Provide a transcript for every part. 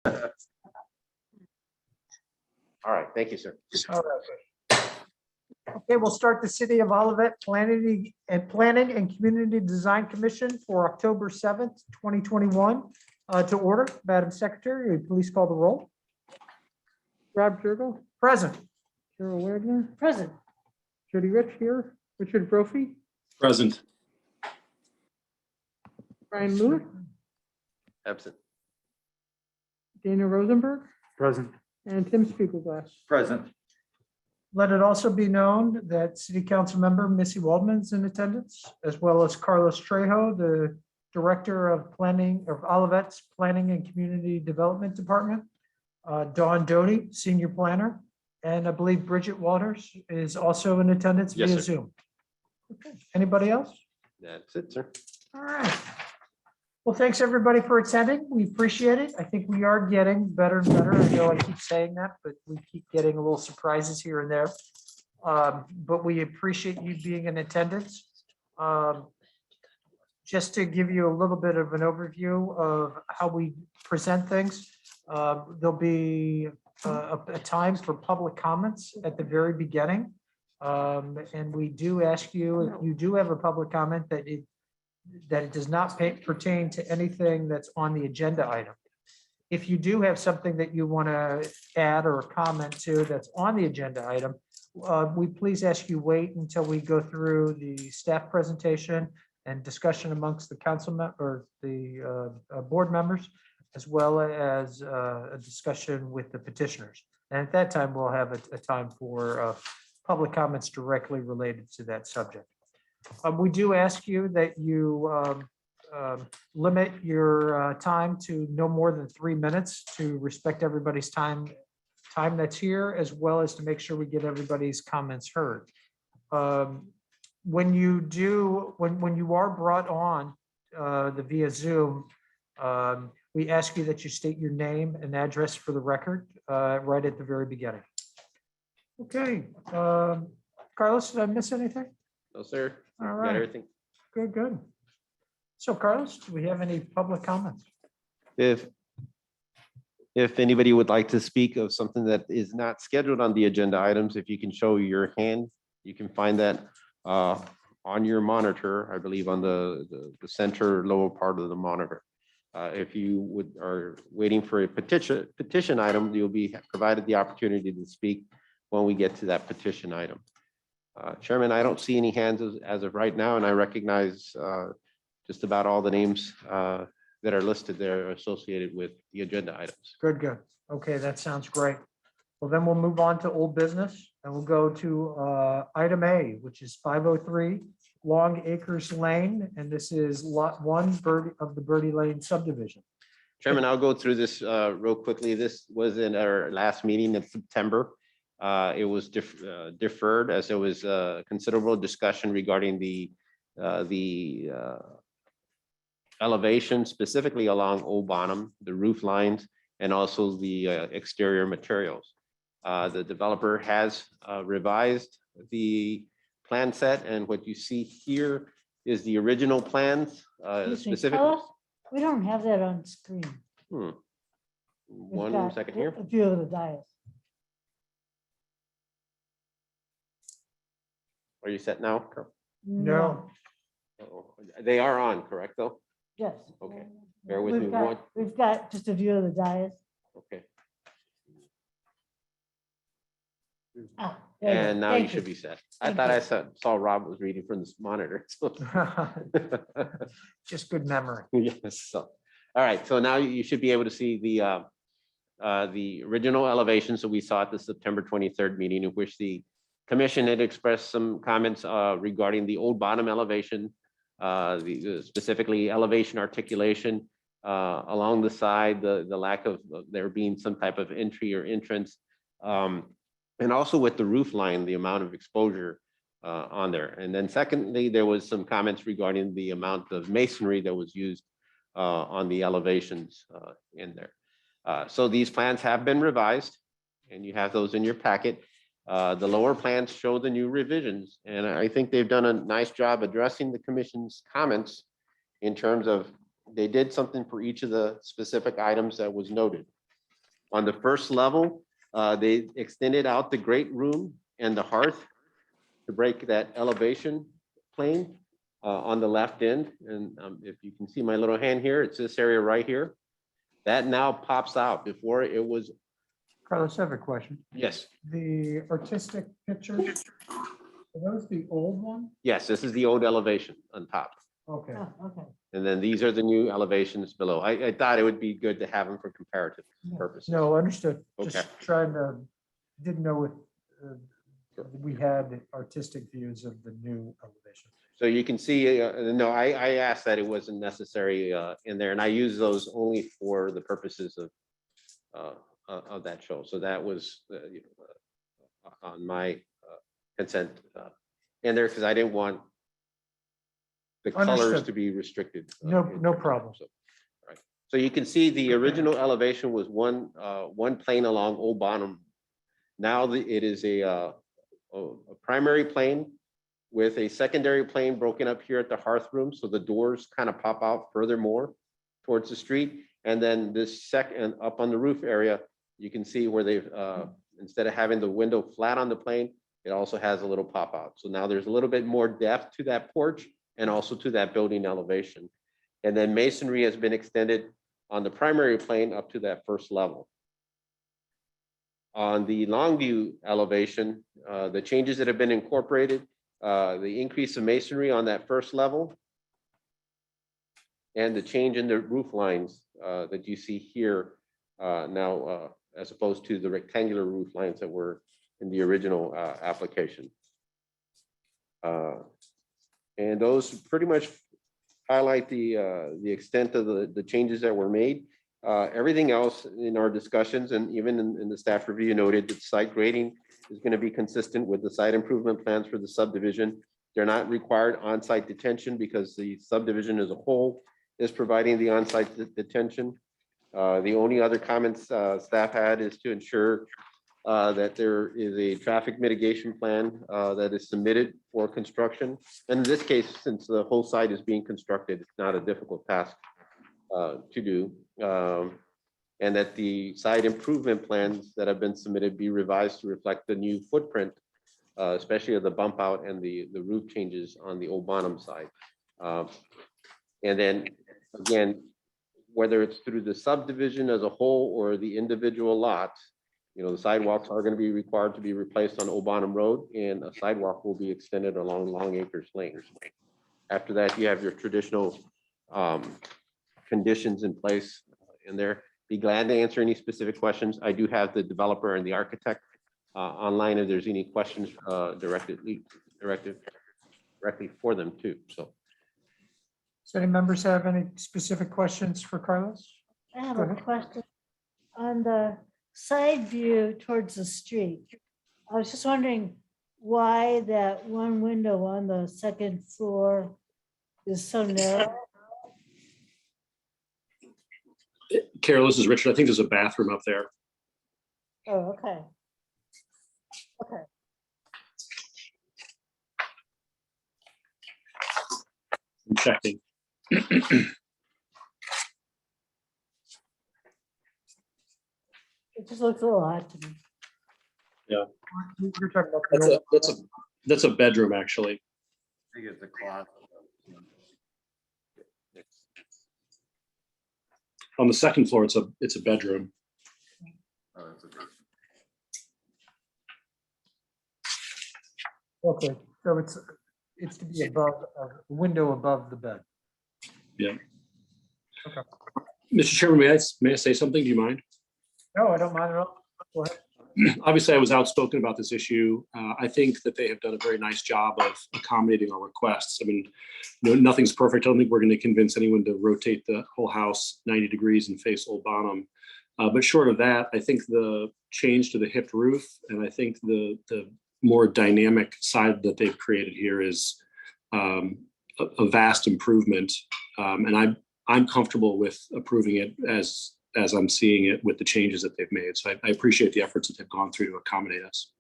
All right, thank you, sir. All right. Okay, we'll start the City of Olivet Planning and Community Design Commission for October 7th, 2021. To order, Madam Secretary, will you please call the roll? Rob Jurgle, Present. Carol Wagner, Present. Jody Rich here, Richard Brophy, Present. Brian Moore, Absent. Dana Rosenberg, Present. and Tim Spiegelglass. Present. Let it also be known that City Council Member Missy Waldman is in attendance, as well as Carlos Trejo, the Director of Planning of Olivet's Planning and Community Development Department, Dawn Doty, Senior Planner, and I believe Bridget Waters is also in attendance Yes, via sir. Zoom. Okay. Anybody else? That's it, sir. All right. Well, thanks everybody for attending. We appreciate it. I think we are getting better and better. I know I keep saying that, but we keep getting a little surprises here and there. But we appreciate you being in attendance. Just to give you a little bit of an overview of how we present things, there'll be a time for public comments at the very beginning. And we do ask you, if you do have a public comment, that it does not pertain to anything that's on the agenda item. If you do have something that you want to add or comment to that's on the agenda item, we please ask you wait until we go through the staff presentation and discussion amongst the council or the board members, as well as a discussion with the petitioners. And at that time, we'll have a time for public comments directly related to that subject. We do ask you that you limit your time to no more than 3 minutes to respect everybody's time that's here, as well as to make sure we get everybody's comments heard. When you are brought on the via Zoom, we ask you that you state your name and address for the record right at the very beginning. Okay, Carlos, did I miss anything? No, sir. All Got right. everything. Good. So Carlos, do we have any public comments? If anybody would like to speak of something that is not scheduled on the agenda items, if you can show your hand, you can find that on your monitor, I believe on the center lower part of the monitor. If you are waiting for a petition item, you'll be provided the opportunity to speak when we get to that petition item. Chairman, I don't see any hands as of right now, and I recognize just about all the names that are listed there associated with the agenda items. Good. Okay, that sounds great. Well, then we'll move on to old business and we'll go to item A, which is 503 Long Acres Lane. And this is lot 1 of the Birdie Lane subdivision. Chairman, I'll go through this real quickly. This was in our last meeting in September. It was deferred as there was considerable discussion regarding the elevation, specifically along Old Bonham, the roof lines, and also the exterior materials. The developer has revised the plan set, and what you see here is the original plans. Specifically, We don't have that on screen. We've One got second here. A few of the diets. Are you set now? No. Oh, they are on, correct, though? Yes. Okay. Bear with me one. We've got just a few of the diets. Okay. Ah, there you go. And now Thank you should be set. I Thank thought you. I saw Rob was reading from this monitor. so- Just good memory. Yes. So, all right. So now you should be able to see the original elevation. So we saw at the September 23rd meeting, in which the commission had expressed some comments regarding the Old Bottom elevation, specifically elevation articulation along the side, the lack of there being some type of entry or entrance, and also with the roof line, the amount of exposure on there. And then secondly, there was some comments regarding the amount of masonry that was used on the elevations in there. So these plans have been revised, and you have those in your packet. The lower plans show the new revisions, and I think they've done a nice job addressing the commission's comments in terms of they did something for each of the specific items that was noted. On the first level, they extended out the great room and the hearth to break that elevation plane on the left end. And if you can see my little hand here, it's this area right here. That now pops out. Before it was, Carlos, I have a question. yes, The artistic pictures, are those the old one? yes, this is the old elevation on top. Okay. Oh, okay. And then these are the new elevations below. I thought it would be good to have them for comparative purposes. No, understood. Okay. Just trying to, didn't know if we had artistic views of the new elevation. So you can see, no, I asked that it wasn't necessary in there, and I use those only for the purposes of that show. So that was on my consent in there, because I didn't want the colors Understood. to be restricted. No problem. So, right. So you can see the original elevation was one plane along Old Bonham. Now it is a primary plane with a secondary plane broken up here at the hearth room. So the doors kind of pop out furthermore towards the street. And then this second up on the roof area, you can see where they've, instead of having the window flat on the plane, it also has a little pop out. So now there's a little bit more depth to that porch and also to that building elevation. And then masonry has been extended on the primary plane up to that first level. On the Longview elevation, the changes that have been incorporated, the increase of masonry on that first level, and the change in the roof lines that you see here now, as opposed to the rectangular roof lines that were in the original application. And those pretty much highlight the extent of the changes that were made. Everything else in our discussions and even in the staff review noted that site grading is going to be consistent with the site improvement plans for the subdivision. They're not required on-site detention because the subdivision as a whole is providing the on-site detention. The only other comments staff had is to ensure that there is a traffic mitigation plan that is submitted for construction. And in this case, since the whole site is being constructed, it's not a difficult task to do. And that the site improvement plans that have been submitted be revised to reflect the new footprint, especially of the bump out and the roof changes on the Old Bonham side. And then again, whether it's through the subdivision as a whole or the individual lots, you know, the sidewalks are going to be required to be replaced on Old Bonham Road, and a sidewalk will be extended along Long Acres Lane. After that, you have your traditional conditions in place in there. Be glad to answer any specific questions. I do have the developer and the architect online if there's any questions directly for them too. So. Does any members have any specific questions for Carlos? I have Go a ahead. question. On the side view towards the street, I was just wondering why that one window on the second floor is so narrow. Carol, this is Richard. I think there's a bathroom up there. Oh, okay. Okay. I'm checking. It just looks a little odd to me. You're talking about the That's a bedroom, actually. I think it's a closet. On the second floor, it's a bedroom. Okay, so it's to be above, a window above the bed. Mr. Chairman, may I say something? Do you mind? No, I don't mind at all. Go ahead. Obviously, I was outspoken about this issue. I think that they have done a very nice job of accommodating our requests. I mean, nothing's perfect. I don't think we're going to convince anyone to rotate the whole house 90 degrees and face Old Bonham. But short of that, I think the change to the hipped roof and I think the more dynamic side that they've created here is a vast improvement. And I'm comfortable with approving it as I'm seeing it with the changes that they've made. So I appreciate the efforts that they've gone through to accommodate us.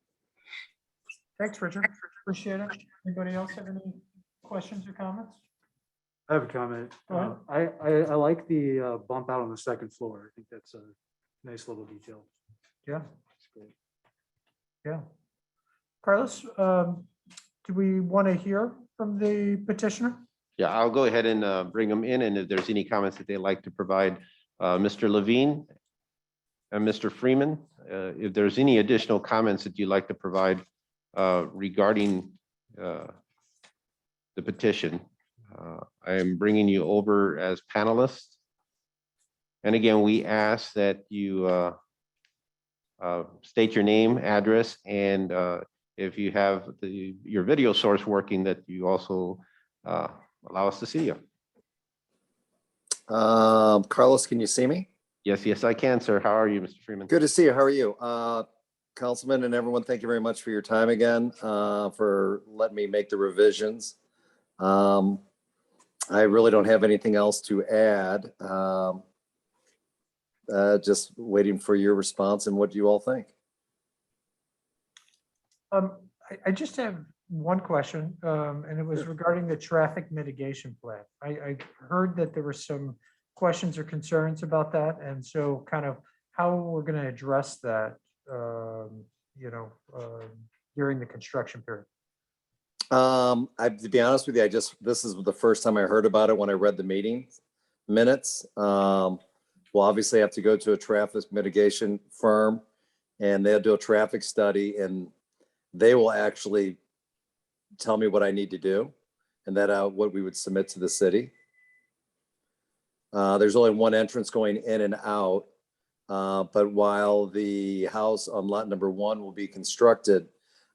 Thanks, Richard. Appreciate it. Anybody else have any questions or comments? I have a comment. Go ahead. I like the bump out on the second floor. I think that's Nice little detail. Yeah. Yeah. Carlos, do we want to hear from the petitioner? Yeah, I'll go ahead and bring them in, and if there's any comments that they'd like to provide, Mr. Levine and Mr. Freeman, if there's any additional comments that you'd like to provide regarding the petition, I am bringing you over as panelists. And again, we ask that you state your name, address, and if you have your video source working, that you also allow us to see you. Carlos, can you see me? Yes, I can, sir. How are you, Mr. Freeman? Good to see you. How are you? Councilman and everyone, thank you very much for your time again, for letting me make the revisions. I really don't have anything else to add. Just waiting for your response and what you all think. I just have one question, and it was regarding the traffic mitigation plan. I heard that there were some questions or concerns about that, and so kind of how we're going to address that, during the construction period. To be honest with you, this is the first time I heard about it when I read the meeting minutes. We'll obviously have to go to a traffic mitigation firm, and they'll do a traffic study, and they will actually tell me what I need to do, and that what we would submit to the city. There's only one entrance going in and out, but while the house on lot number 1 will be constructed,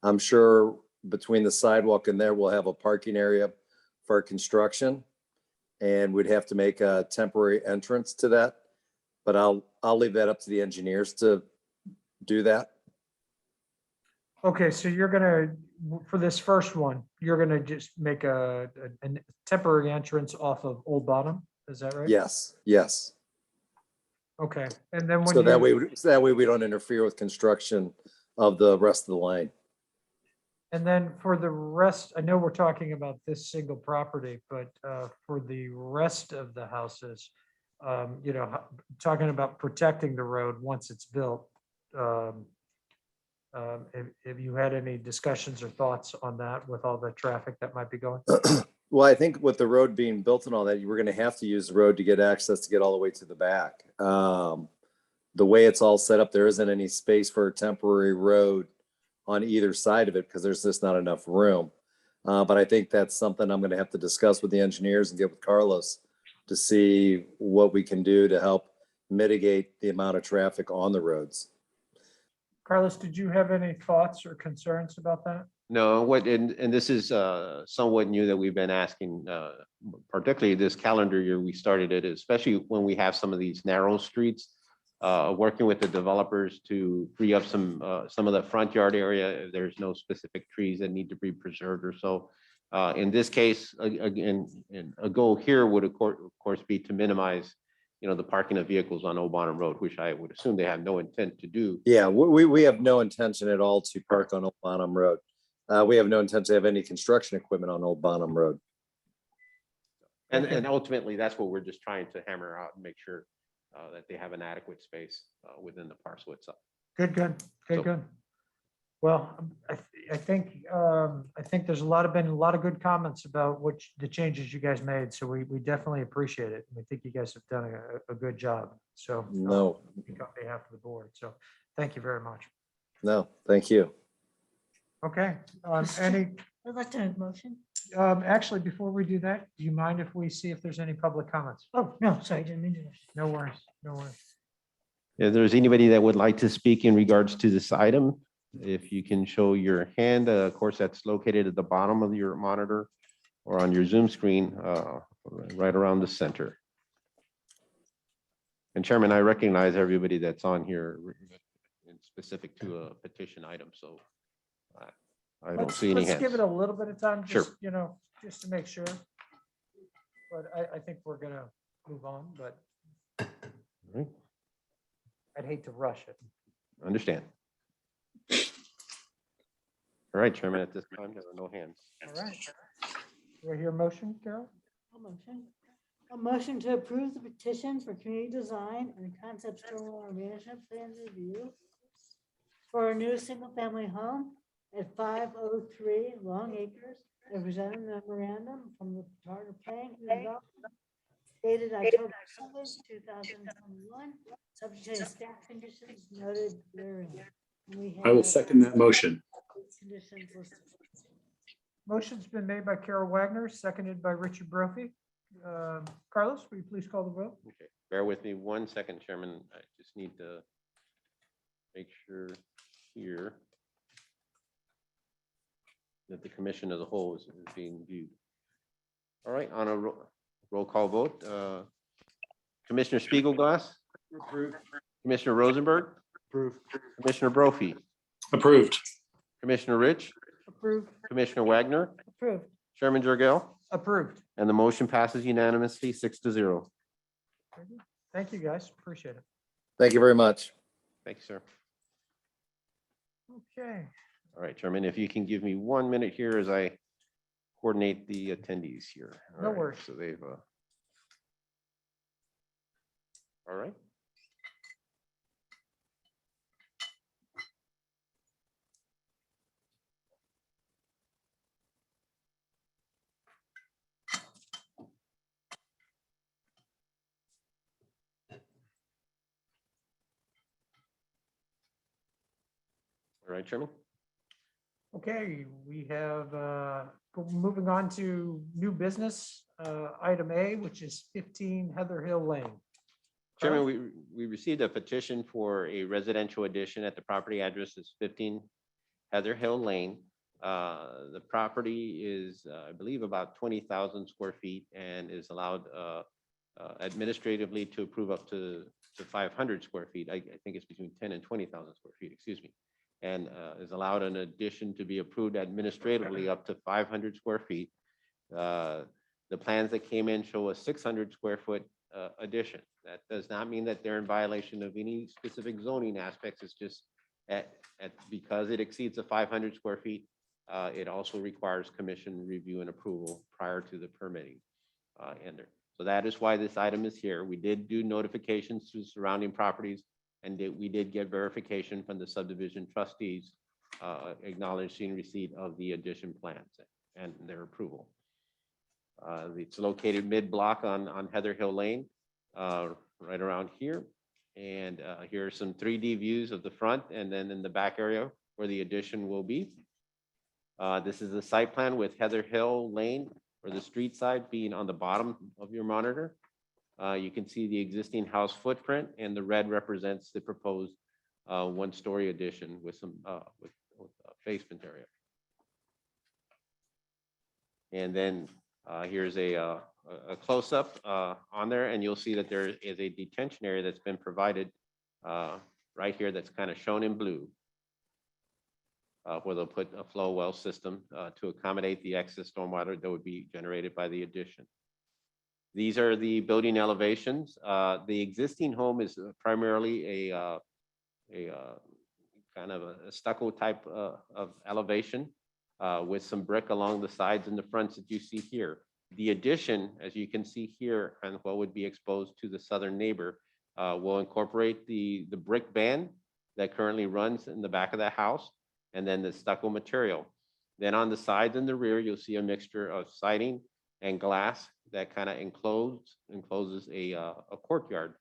I'm sure between the sidewalk and there, we'll have a parking area for construction, and we'd have to make a temporary entrance to that. But I'll leave that up to the engineers to do that. Okay, so you're gonna, for this first one, you're gonna just make a temporary entrance off of Old Bottom, is that right? Yes. Okay, and then when So that you, way we don't interfere with construction of the rest of the line. and then for the rest, I know we're talking about this single property, but for the rest of the houses, talking about protecting the road once it's built. Have you had any discussions or thoughts on that with all the traffic that might be going? Well, I think with the road being built and all that, you were going to have to use the road to get access to get all the way to the back. The way it's all set up, there isn't any space for a temporary road on either side of it because there's just not enough room. But I think that's something I'm going to have to discuss with the engineers and get with Carlos to see what we can do to help mitigate the amount of traffic on the roads. Carlos, did you have any thoughts or concerns about that? No, and this is somewhat new that we've been asking, particularly this calendar year, we started it, especially when we have some of these narrow streets, working with the developers to free up some of the front yard area. If there's no specific trees that need to be preserved or so. In this case, again, a goal here would of course be to minimize, the parking of vehicles on Old Bottom Road, which I would assume they have no intent to do. Yeah, we have no intention at all to park on Old Bonham Road. We have no intention to have any construction equipment on Old Bonham Road. And ultimately, that's what we're just trying to hammer out and make sure that they have an adequate space within the parcel itself. Good. Well, I think there's been a lot of good comments about the changes you guys made. So we definitely appreciate it. We think you guys have done a good job. So No. on behalf of the board. So thank you very much. No, thank you. Okay. I'd like to make a motion. Actually, before we do that, do you mind if we see if there's any public comments? Oh, no, sorry, didn't mean to. No worries. If there's anybody that would like to speak in regards to this item, if you can show your hand, of course, that's located at the bottom of your monitor or on your Zoom screen, right around the center. And Chairman, I recognize everybody that's on here specific to a petition item, so I don't see any Let's give it hands. a little bit of time, Sure. just to make sure. But I think we're gonna move on, but Right. I'd hate to rush it. Understand. All right, Chairman, at this time, there are no hands. All right. Do I hear a motion, Carol? I'll motion. A motion to approve the petition for community design and concept stormwater management plan review for a new single-family home at 503 Long Acres, and present a memorandum from the Department of Planning and Development dated October 7th, 2021, subject to staff conditions noted therein. And we I will have second that motion. these conditions listed. Motion's been made by Carol Wagner, seconded by Richard Brophy. Carlos, will you please call the vote? Okay, bear with me 1 second, Chairman. I just need to make sure here that the commission as a whole is being viewed. All right, on a roll call vote, Commissioner Spiegelglass. Approved. Commissioner Rosenberg. Approved. Commissioner Brophy. Approved. Commissioner Rich. Approved. Commissioner Wagner. Approved. Chairman Jorgel. Approved. And the motion passes unanimously 6-0. Thank you, guys. Appreciate it. Thank you very much. Thank you, sir. Okay. All right, Chairman, if you can give me 1 minute here as I coordinate the attendees here. All No right, worries. So they've, all right. All right, Chairman. Okay, we have, moving on to new business, item A, which is 15 Heather Hill Lane. Chairman, we received a petition for a residential addition at the property address is 15 Heather Hill Lane. The property is, I believe, about 20,000 square feet and is allowed administratively to approve up to 500 square feet. I think it's between 10 and 20,000 square feet, excuse me. And is allowed an addition to be approved administratively up to 500 square feet. The plans that came in show a 600 square foot addition. That does not mean that they're in violation of any specific zoning aspects. It's just because it exceeds the 500 square feet, it also requires commission review and approval prior to the permitting ender. So that is why this item is here. We did do notifications to surrounding properties, and we did get verification from the subdivision trustees acknowledging receipt of the addition plans and their approval. It's located mid-block on Heather Hill Lane, right around here. And here are some 3D views of the front and then in the back area where the addition will be. This is the site plan with Heather Hill Lane or the street side being on the bottom of your monitor. You can see the existing house footprint, and the red represents the proposed one-story addition with some with basement area. And then here's a close-up on there, and you'll see that there is a detention area that's been provided right here that's kind of shown in blue, where they'll put a flow well system to accommodate the excess stormwater that would be generated by the addition. These are the building elevations. The existing home is primarily a kind of a stucco type of elevation with some brick along the sides and the fronts that you see here. The addition, as you can see here, and what would be exposed to the southern neighbor, will incorporate the brick band that currently runs in the back of the house, and then the stucco material. Then on the sides and the rear, you'll see a mixture of siding and glass that kind of encloses a courtyard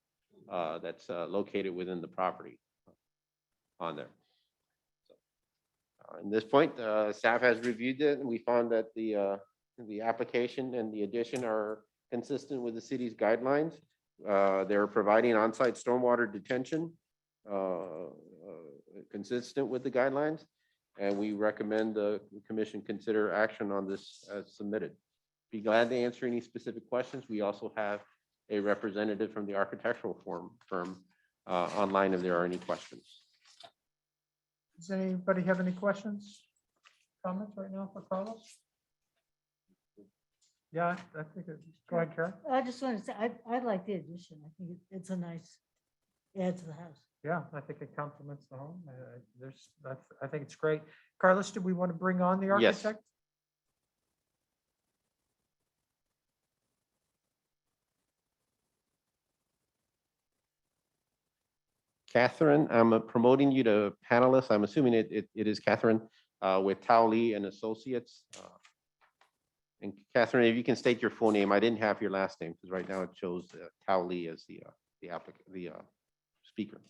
that's located within the property on there. At this point, staff has reviewed it, and we found that the application and the addition are consistent with the city's guidelines. They're providing on-site stormwater detention consistent with the guidelines, and we recommend the commission consider action on this as submitted. Be glad to answer any specific questions. We also have a representative from the architectural firm online if there are any questions. Does anybody have any questions, comments right now for Carlos? Yeah, I think, go ahead, Karen. I just want to say, I like the addition. I think it's a nice add to the house. Yeah, I think it complements the home. I think it's great. Carlos, do we want to bring on the Yes. architect? Catherine, I'm promoting you to panelist. I'm assuming it is Catherine with Tao Lee and Associates. And Catherine, if you can state your full name, I didn't have your last name because right now it shows Tao Lee as the applicant, the speaker.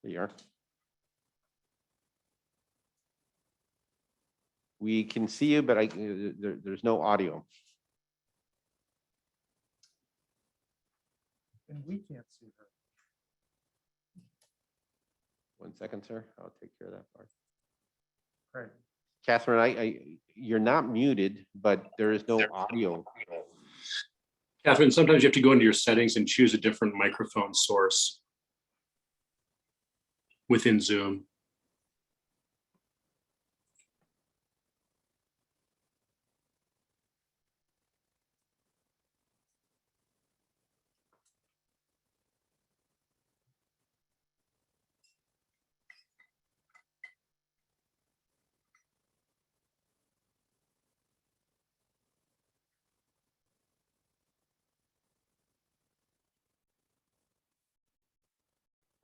There you are. We can see you, but there's no audio. And we can't see her. 1 second, sir. I'll take care of that part. Right. Catherine, you're not muted, but there is no audio. Catherine, sometimes you have to go into your settings and choose a different microphone source within Zoom.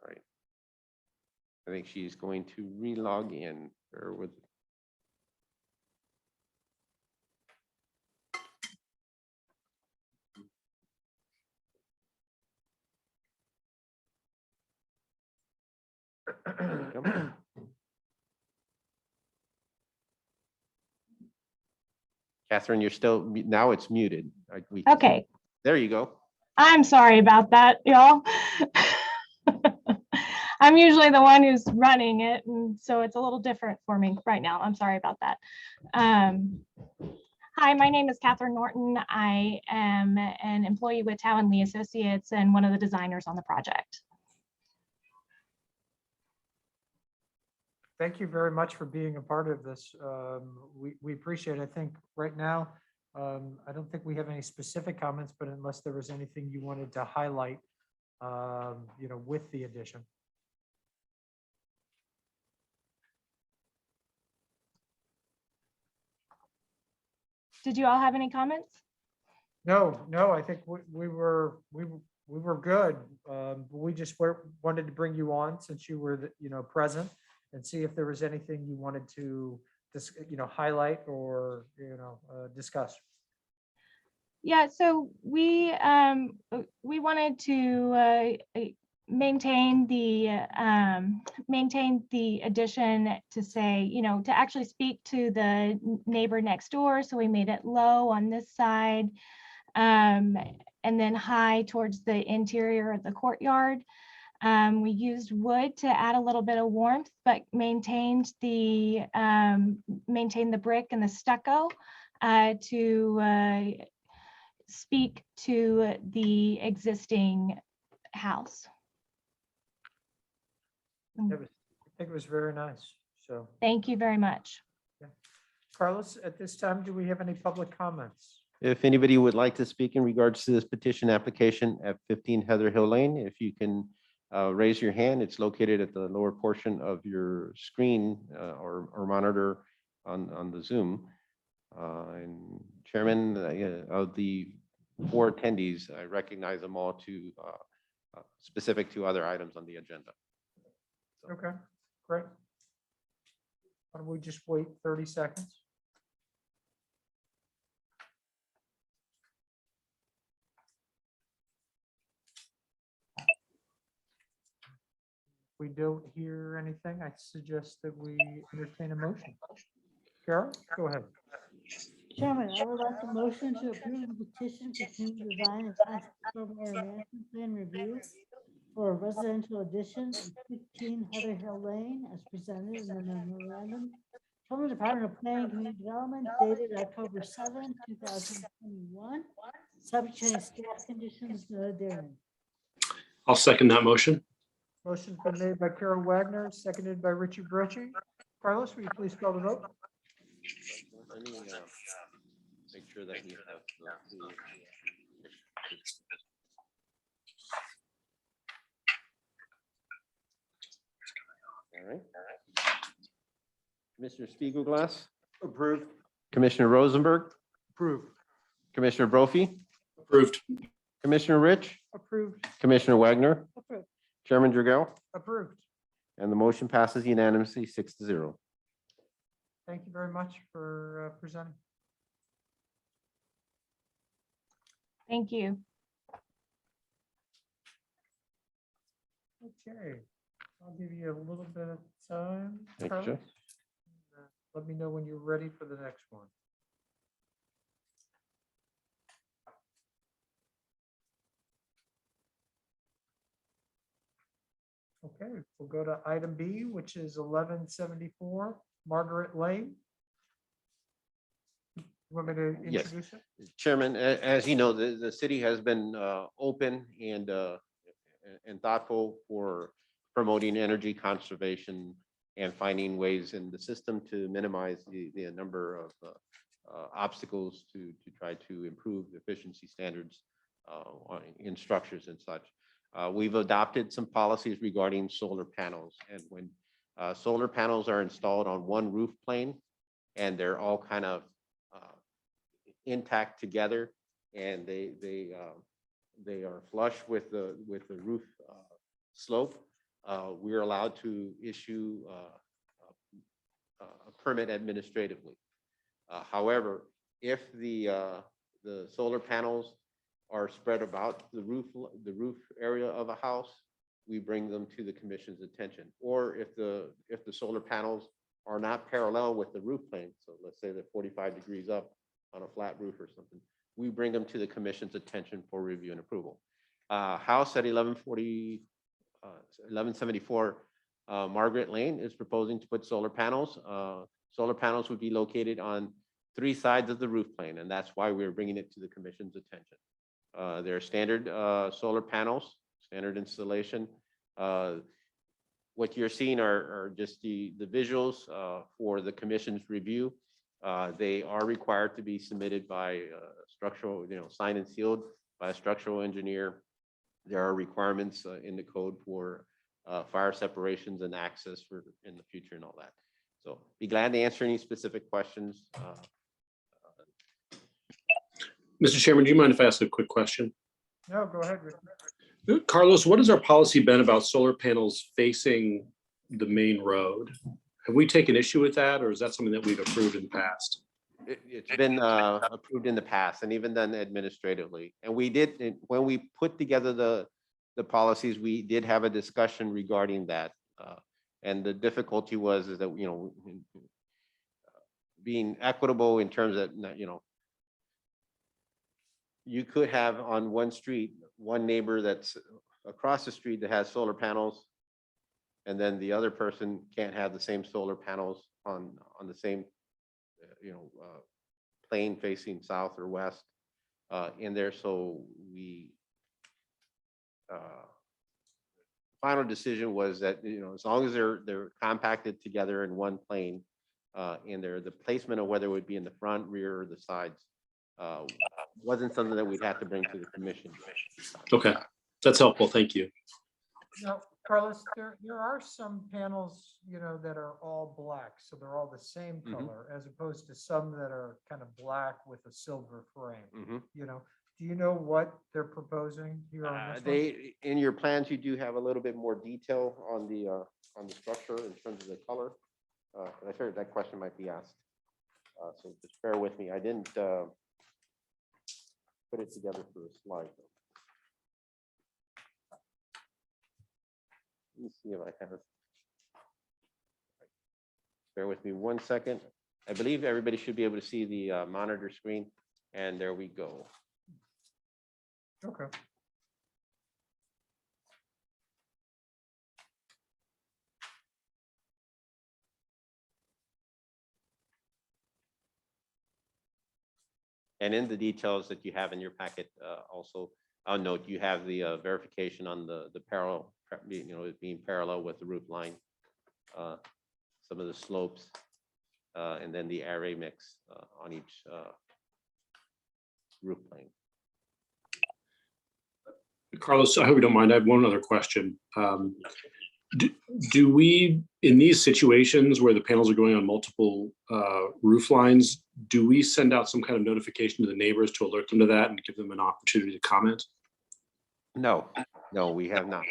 All right. I think she's going to re-log in. Bear with. Yep. Catherine, you're still, now it's muted. Okay, There you go. I'm sorry about that, y'all. I'm usually the one who's running it, and so it's a little different for me right now. I'm sorry about that. Hi, my name is Catherine Norton. I am an employee with Tao & Lee Associates and one of the designers on the project. Thank you very much for being a part of this. We appreciate it. I think right now, I don't think we have any specific comments, but unless there was anything you wanted to highlight, with the addition. Did you all have any comments? No, I think we were good. We just wanted to bring you on since you were, present and see if there was anything you wanted to, highlight or, discuss. Yeah, so we wanted to maintain the addition to say, to actually speak to the neighbor next door. So we made it low on this side and then high towards the interior of the courtyard. We used wood to add a little bit of warmth, but maintained the brick and the stucco to speak to the existing house. I think it was very nice. So, Thank you very much. Carlos, at this time, do we have any public comments? If anybody would like to speak in regards to this petition application at 15 Heather Hill Lane, if you can raise your hand, it's located at the lower portion of your screen or monitor on the Zoom. And Chairman, of the 4 attendees, I recognize them all to specific to other items on the agenda. Okay, great. Why don't we just wait 30 seconds? If we don't hear anything, I suggest that we entertain a motion. Carol, go ahead. Chairman, I would like a motion to approve the petition for community design and concept area management plan review for a residential addition at 15 Heather Hill Lane as presented in the memorandum from the Department of Planning and Community Development dated October 7, 2021, subject to any staff conditions noted therein. I'll second that motion. Motion's been made by Carol Wagner, seconded by Richie Brocci. Carlos, will you please call the vote? Let me make sure that you have all right. Commissioner Spiegelglass? Approved. Commissioner Rosenberg? Approved. Commissioner Brophy? Approved. Commissioner Rich? Approved. Commissioner Wagner? Approved. Chairman Dragell, Approved. and the motion passes unanimously 6-0. Thank you very much for presenting. Thank you. Okay, I'll give you a little bit of time. Thank you, Carlos. Joe. Let me know when you're ready for the next one. Okay, we'll go to item B, which is 1174 Margaret Lane. You want me to Yes. introduce it? Chairman, as you know, the city has been open and thoughtful for promoting energy conservation and finding ways in the system to minimize the number of obstacles to try to improve efficiency standards in structures and such. We've adopted some policies regarding solar panels, and when solar panels are installed on one roof plane and they're all kind of intact together, and they are flush with the roof slope, we're allowed to issue a permit administratively. However, if the solar panels are spread about the roof area of a house, we bring them to the commission's attention. Or if the solar panels are not parallel with the roof plane, so let's say they're 45 degrees up on a flat roof or something, we bring them to the commission's attention for review and approval. House at 1174 Margaret Lane is proposing to put solar panels. Solar panels would be located on 3 sides of the roof plane, and that's why we're bringing it to the commission's attention. They're standard solar panels, standard installation. What you're seeing are just the visuals for the commission's review. They are required to be submitted by structural, signed and sealed by a structural engineer. There are requirements in the code for fire separations and access for in the future and all that. So be glad to answer any specific questions. Mr. Chairman, do you mind if I ask a quick question? No, go ahead, Rick. Carlos, what has our policy been about solar panels facing the main road? Have we taken issue with that, or is that something that we've approved in the past? It's been approved in the past and even done administratively. And we did, when we put together the policies, we did have a discussion regarding that. And the difficulty was is that, being equitable in terms of, you could have on one street, one neighbor that's across the street that has solar panels, and then the other person can't have the same solar panels on the same, plane facing south or west in there. So we, final decision was that, as long as they're compacted together in one plane in there, the placement of whether it would be in the front, rear, or the sides wasn't something that we'd have to bring to the commission. Okay, that's helpful. Thank you. Now, Carlos, there are some panels, that are all black, so they're all the same Mhm. color, as opposed to some that are kind of black with a silver frame. Mhm. Do you know what they're proposing here on this one? They, in your plans, you do have a little bit more detail on the structure in terms of the color. And I figured that question might be asked. So just bear with me. I didn't put it together for a slide. Though. Let me see if I have it. Bear with me 1 second. I believe everybody should be able to see the monitor screen. And there we go. Okay. And in the details that you have in your packet, also, I'll note you have the verification on the parallel, it being parallel with the roof line, some of the slopes, and then the array mix on each roof plane. Carlos, I hope you don't mind. I have one other question. Do we, in these situations where the panels are going on multiple roof lines, do we send out some kind of notification to the neighbors to alert them to that and give them an opportunity to comment? No, we have not.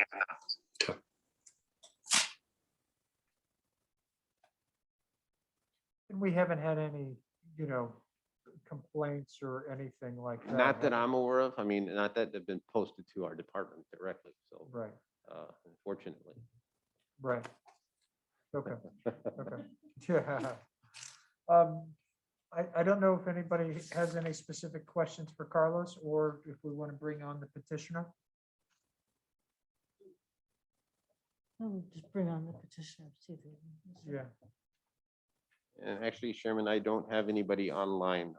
we haven't had any, you know, complaints or anything like that. Not that have we? I'm aware of. I mean, not that they've been posted to our department directly, so Right, unfortunately. right. Okay, okay. Yeah. I don't know if anybody has any specific questions for Carlos, or if we want to bring on the petitioner. We'll just bring on the petitioner. See if they- Yeah, And actually, Chairman, I don't have anybody online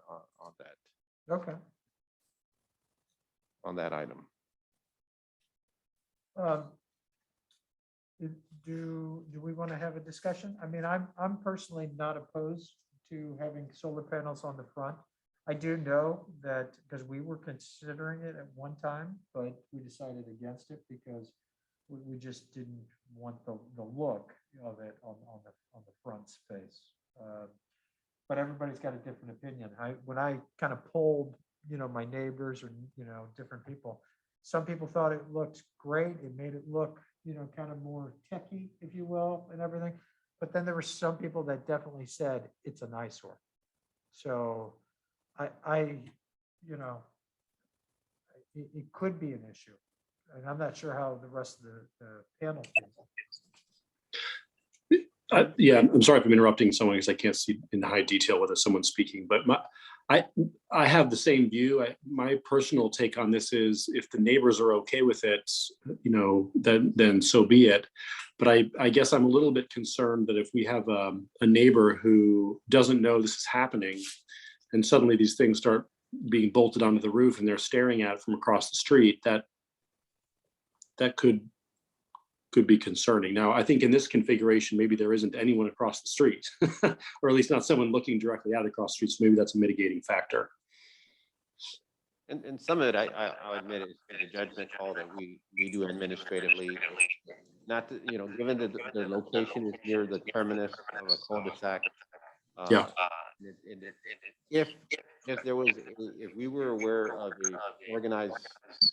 okay. on that item. Um, Do we want to have a discussion? I mean, I'm personally not opposed to having solar panels on the front. I do know that, because we were considering it at one time, but we decided against it because we just didn't want the look of it on the front space. But everybody's got a different opinion. When I kind of polled, you know, my neighbors or, you know, different people, some people thought it looked great. It made it look, you know, kind of more techy, if you will, and everything. But then there were some people that definitely said it's an eyesore. So you know, it could be an issue. And I'm not sure how the rest of the panel feels. Yeah, I'm sorry if I'm interrupting someone because I can't see in high detail whether someone's speaking, but I have the same view. My personal take on this is if the neighbors are okay with it, you know, then so be it. But I guess I'm a little bit concerned that if we have a neighbor who doesn't know this is happening and suddenly these things start being bolted onto the roof and they're staring at it from across the street, that could be concerning. Now, I think in this configuration, maybe there isn't anyone across the street, or at least not someone looking directly out across the street. So maybe that's a mitigating factor. And some of it, I'll admit, is a judgment call that we do administratively. Not to, you know, given that the location is near the terminus of a cul-de-sac. Yeah. If there was, if we were aware of the organized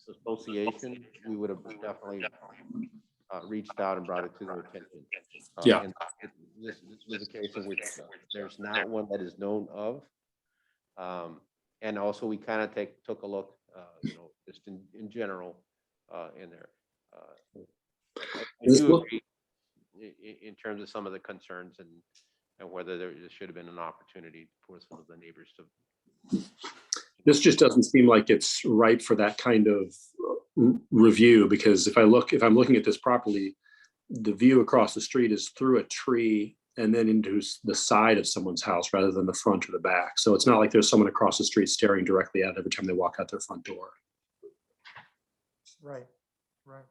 association, we would have definitely reached out and brought it to their attention. Yeah. And this was a case in which there's not one that is known of. And also we kind of took a look, you know, just in general in there. I do agree in terms of some of the concerns and whether there should have been an opportunity for some of the neighbors to. This just doesn't seem like it's right for that kind of review, because if I'm looking at this properly, the view across the street is through a tree and then into the side of someone's house rather than the front or the back. So it's not like there's someone across the street staring directly at it every time they walk out their front door. Right, right.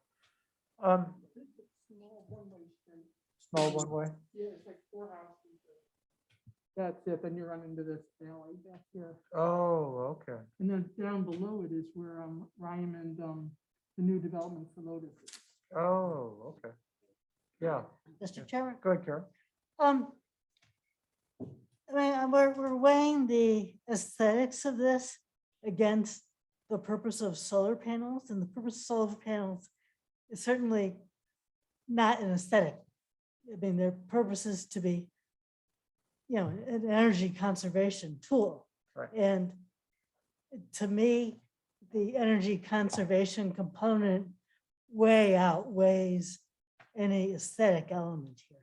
Small one way. Yeah, it's like 4 houses. That's it, then you run into this alley back here. Oh, okay. And then down below it is where Ryan and the new development for Lotus is. Oh, okay. Yeah, Mr. Chairman? go ahead, Karen. I mean, we're weighing the aesthetics of this against the purpose of solar panels, and the purpose of solar panels is certainly not an aesthetic. I mean, their purpose is to be, you know, an energy conservation tool. Right. And to me, the energy conservation component way outweighs any aesthetic element here.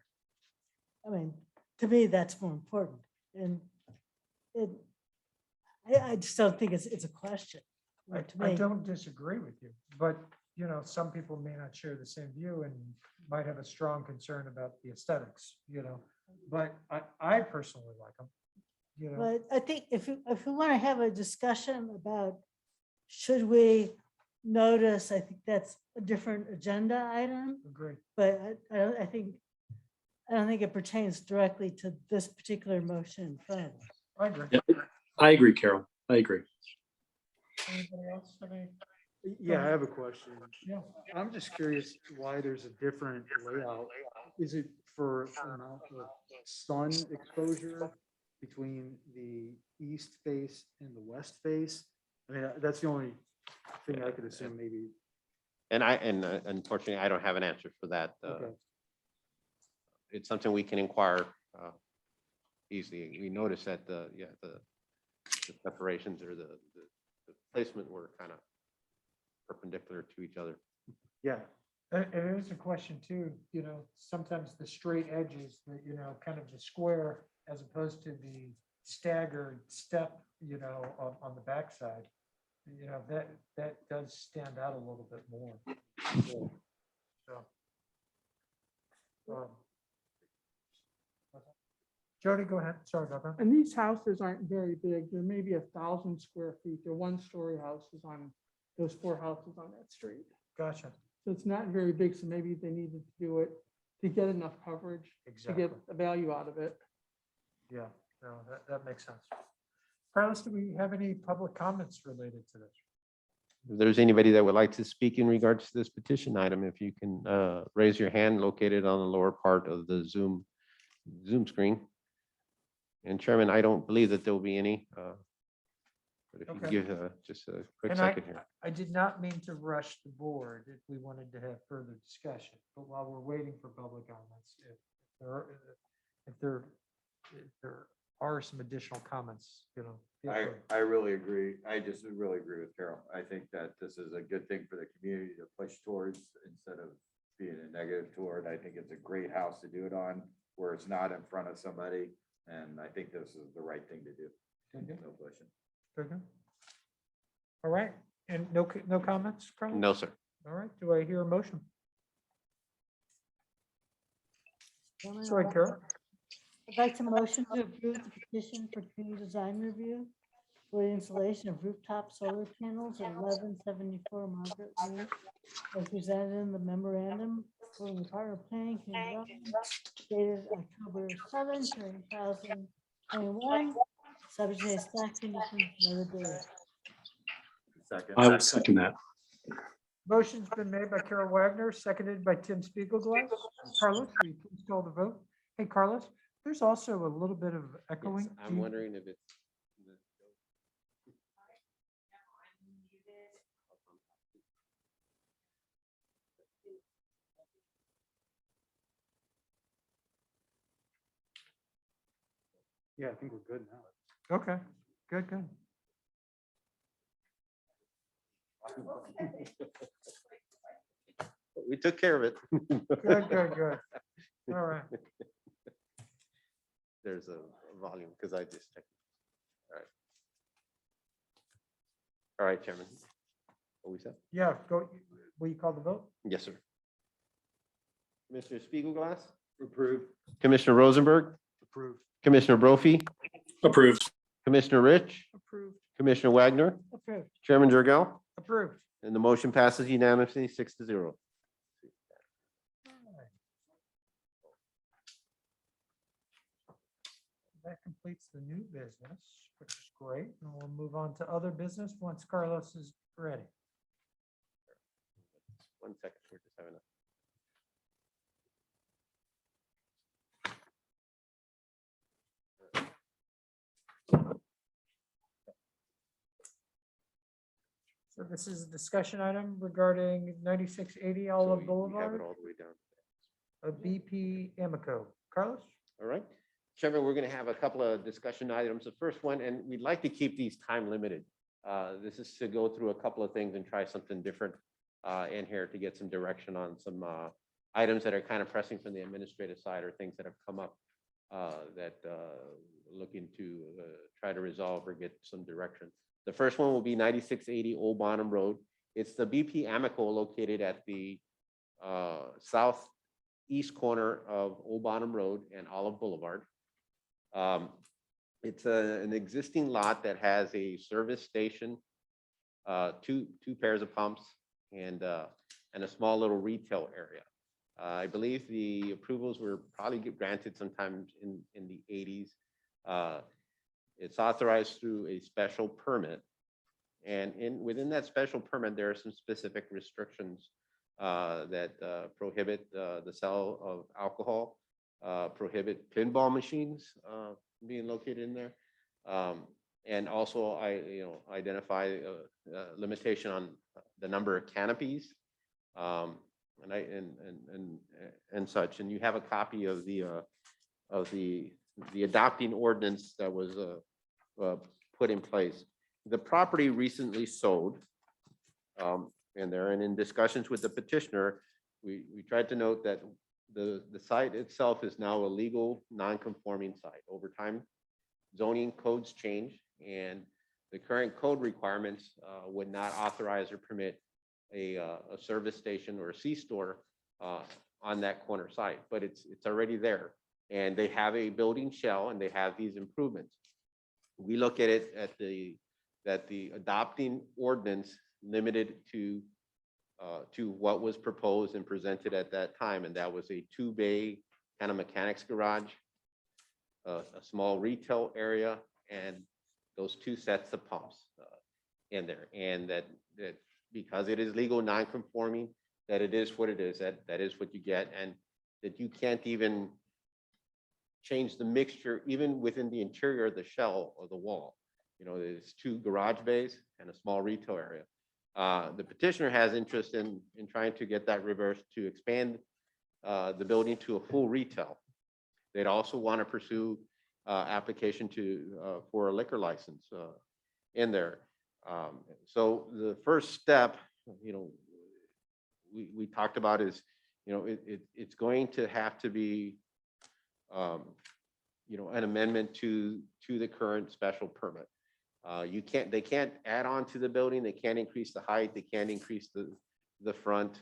I mean, to me, that's more important. And I just don't think it's a question. To I me, don't disagree with you, but you know, some people may not share the same view and might have a strong concern about the aesthetics, you know, but I personally like them, you know. but I think if we want to have a discussion about should we notice, I think that's a different agenda item, Agree. but I don't think it pertains directly to this particular motion in front of us. I agree. Yeah. I agree, Carol. I agree. Anybody else have any? Yeah, I have a question. Yeah. I'm just curious why there's a different layout. Is it for amount of sun exposure between the east face and the west face? I mean, that's the only thing I could assume maybe. And unfortunately, I don't have an answer for that. Okay. It's something we can inquire easily. We noticed that the separations or the placement were kind of perpendicular to each other. Yeah, and it is a question too, sometimes the straight edges, kind of the square as opposed to the staggered step, on the backside. That does stand out a little bit more. So. Jody, go ahead. Sorry about that. And these houses aren't very big. They're maybe 1,000 square feet. They're one-story houses on those 4 houses on that street. Gotcha. So it's not very big, so maybe they needed to do it to get enough coverage to Exactly. get the value out of it. Yeah, no, that makes sense. Carlos, do we have any public comments related to this? If there's anybody that would like to speak in regards to this petition item, if you can raise your hand located on the lower part of the Zoom screen. And Chairman, I don't believe that there will be any. But if you Okay. give just a quick And second here. I did not mean to rush the board if we wanted to have further discussion, but while we're waiting for public comments, if there are some additional comments, feel free. I really agree. I just really agree with Carol. I think that this is a good thing for the community to push towards instead of being a negative toward. I think it's a great house to do it on where it's not in front of somebody. And I think this is the right thing to do. Okay. No question. Very good. All right, and no comments, Carlos? No, sir. All right, do I hear a motion? Chairman, Sorry, Carol. I'd like to motion to approve the petition for community design review for the installation of rooftop solar panels at 1174 Margaret Lane, as presented in the memorandum from the Department of Planning and Development dated October 7, 2021, subject to staff conditions noted below. Second. I would second that. Motion's been made by Carol Wagner, seconded by Tim Spiegelglass. Carlos, will you please call the vote? Hey, Carlos, there's also a little bit of echoing. Yes, Do I'm you- wondering if it's. Yeah, I think we're good now. Okay, good. We took care of it. Good. All right. There's a volume because I just checked. All right. All right, Chairman. What we said? Yeah, go, will you call the vote? Yes, sir. Commissioner Spiegelglass, Approved. Commissioner Rosenberg, Approved. Commissioner Brophy, Approved. Commissioner Rich, Approved. Commissioner Wagner, Approved. Chairman Jurgel, Approved. and the motion passes unanimously 6-0. That completes the new business, which is great. And we'll move on to other business once Carlos is ready. 1 second, we're just having a. So this is a discussion item regarding 9680 So Olive we have it Boulevard, all the way down. a BP Amico. Carlos? All right. Chairman, we're going to have a couple of discussion items. The first one, and we'd like to keep these time limited. This is to go through a couple of things and try something different in here to get some direction on some items that are kind of pressing from the administrative side or things that have come up that looking to try to resolve or get some direction. The first one will be 9680 Old Bonham Road. It's the BP Amico located at the southeast corner of Old Bonham Road and Olive Boulevard. It's an existing lot that has a service station, two pairs of pumps, and a small little retail area. I believe the approvals were probably granted sometime in the 80s. It's authorized through a special permit. And within that special permit, there are some specific restrictions that prohibit the sale of alcohol, prohibit pinball machines being located in there. And also identify a limitation on the number of canopies and such. And you have a copy of the the adopting ordinance that was put in place. The property recently sold. And in discussions with the petitioner, we tried to note that the site itself is now a legal non-conforming site. Over time, zoning codes change, and the current code requirements would not authorize or permit a service station or a C-store on that corner site, but it's already there. And they have a building shell and they have these improvements. We look at it that the adopting ordinance limited to what was proposed and presented at that time, and that was a 2-bay kind of mechanics garage, a small retail area, and those 2 sets of pumps in there. And that because it is legal non-conforming, that it is what it is, that is what you get, and that you can't even change the mixture even within the interior of the shell of the wall. You know, there's 2 garage bays and a small retail area. The petitioner has interest in trying to get that reversed to expand the building to a full retail. They'd also want to pursue application for a liquor license in there. So the first step, you know, we talked about is, you know, it's going to have to be, you know, an amendment to the current special permit. They can't add on to the building. They can't increase the height. They can't increase the front,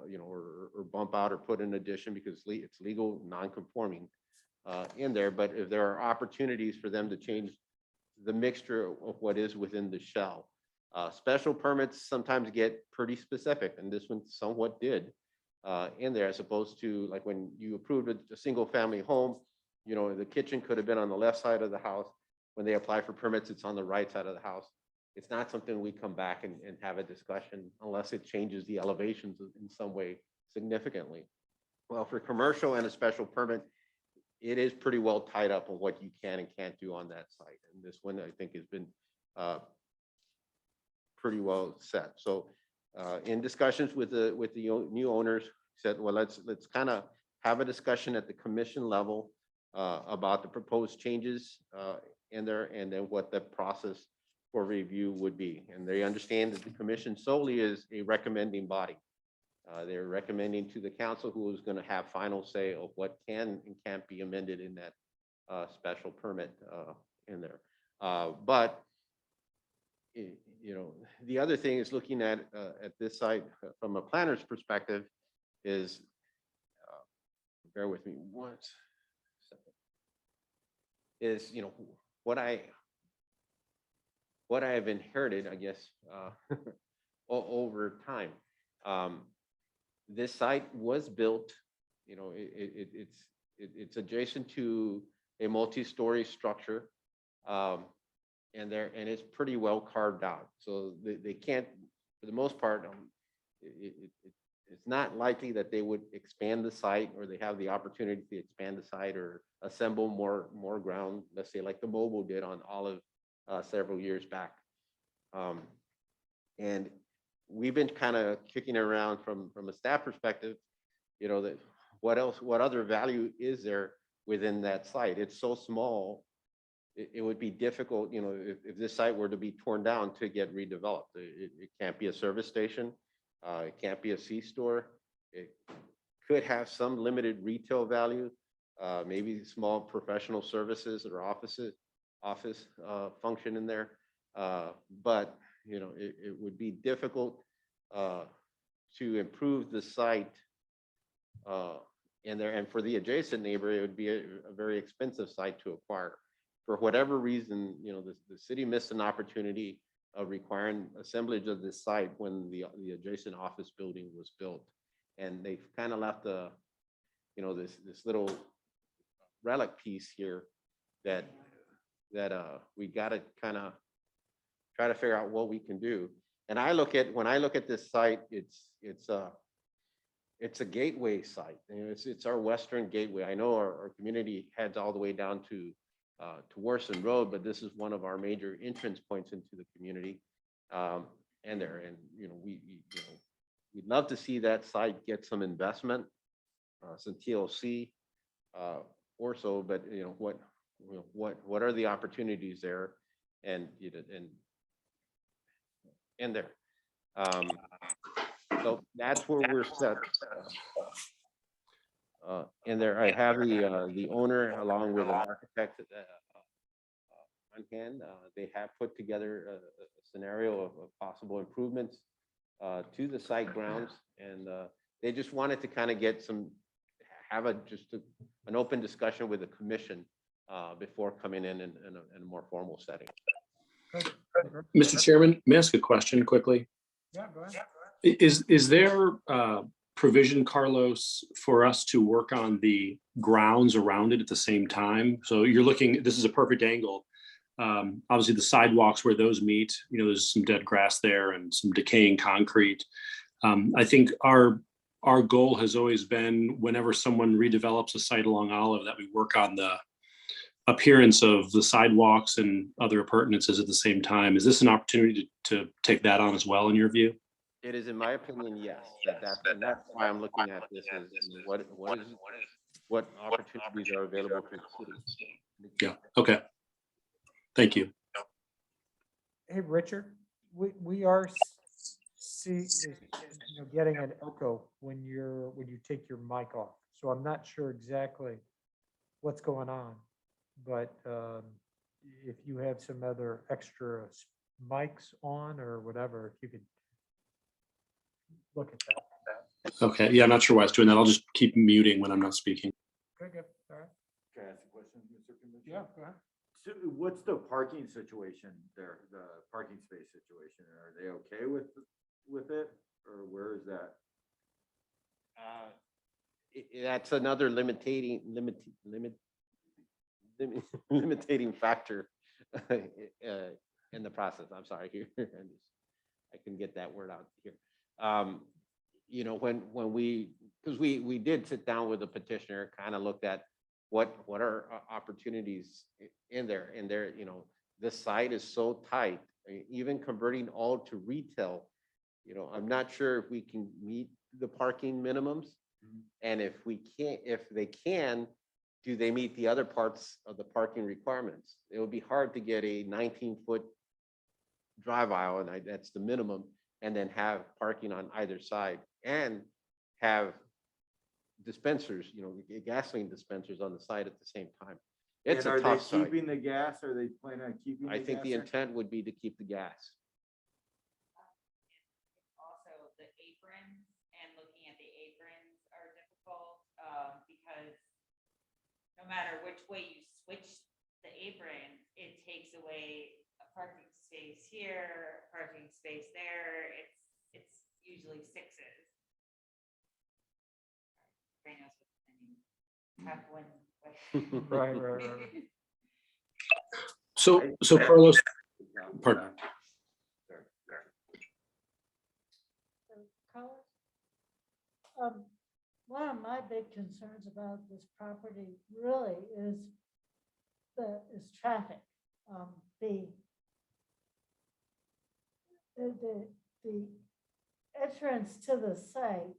you know, or bump out or put an addition because it's legal non-conforming in there. But if there are opportunities for them to change the mixture of what is within the shell, special permits sometimes get pretty specific, and this one somewhat did in there, as opposed to like when you approved a single family home, you know, the kitchen could have been on the left side of the house. When they apply for permits, it's on the right side of the house. It's not something we come back and have a discussion unless it changes the elevations in some way significantly. Well, for commercial and a special permit, it is pretty well tied up on what you can and can't do on that site. And this one, I think, has been pretty well set. So in discussions with the new owners, said, well, let's kind of have a discussion at the commission level about the proposed changes in there, and then what the process for review would be. And they understand that the commission solely is a recommending body. They're recommending to the council, who is going to have final say of what can and can't be amended in that special permit in there. But you know, the other thing is looking at this site from a planner's perspective is, bear with me one second, is, you know, what I have inherited, I guess, over time. This site was built, you know, it's adjacent to a multi-story structure, and it's pretty well carved out. So they can't, for the most part, it's not likely that they would expand the site, or they have the opportunity to expand the site or assemble more ground, let's say like the Mobile did on Olive several years back. And we've been kind of kicking around from a staff perspective, you know, that what other value is there within that site? It's so small, it would be difficult, you know, if this site were to be torn down to get redeveloped. It can't be a service station. It can't be a C-store. It could have some limited retail value, maybe small professional services or office function in there. But, you know, it would be difficult to improve the site in there. And for the adjacent neighbor, it would be a very expensive site to acquire. For whatever reason, you know, the city missed an opportunity of requiring assemblage of this site when the adjacent office building was built. And they've kind of left you know, this little relic piece here that we got to kind of try to figure out what we can do. And when I look at this site, it's a gateway site. You know, it's our western gateway. I know our community heads all the way down to Worson Road, but this is one of our major entrance points into the community. And you know, we'd love to see that site get some investment, some TLC or so, but you know, what are the opportunities there, and there. So that's where we're set. And there I have the owner along with an architect on hand. They have put together a scenario of possible improvements to the site grounds, and they just wanted to kind of have an open discussion with the commission before coming in a more formal setting. Mr. Chairman, may I ask a question quickly? Yeah, go ahead. Is there provision, Carlos, for us to work on the grounds around it at the same time? So you're looking, this is a perfect angle. Obviously the sidewalks where those meet, there's some dead grass there and some decaying concrete. I think our goal has always been, whenever someone redevelops a site along Olive, that we work on the appearance of the sidewalks and other appurtenances at the same time. Is this an opportunity to take that on as well, in your view? It is, in my opinion, yes. And that's why I'm looking at this as what opportunities are available for the city. Yeah. Okay. Thank you. Hey, Richard, we are getting an echo when you take your mic off. So I'm not sure exactly what's going on, but if you have some other extra mics on or whatever, if you could look at that. Okay. Yeah, I'm not sure why it's doing that. I'll just keep muting when I'm not speaking. Good, good. All right. Can I ask a question, Mr. Commissioner? Yeah, go ahead. So what's the parking situation there, the parking space situation? Are they okay with it, or where is that? That's another limiting factor in the process. I'm sorry here. I can get that word out here. When we did sit down with the petitioner, kind of looked at what are opportunities in there, and the site is so tight. Even converting all to retail, I'm not sure if we can meet the parking minimums. And if they can, do they meet the other parts of the parking requirements? It would be hard to get a 19-foot drive aisle, and that's the minimum, and then have parking on either side and have dispensers, gasoline dispensers on the side at the same time. It's And a tough are they site. keeping the gas? Are they planning on keeping? I think the gas there? intent would be to keep the gas. Also, the aprons and looking at the aprons are difficult because no matter which way you switch the apron, it takes away a parking space here, a parking space there. It's usually sixes. Everybody knows what I mean. Have one. Right. So Carlos, pardon. Carlos? One of my big concerns about this property really is traffic. The entrance to the site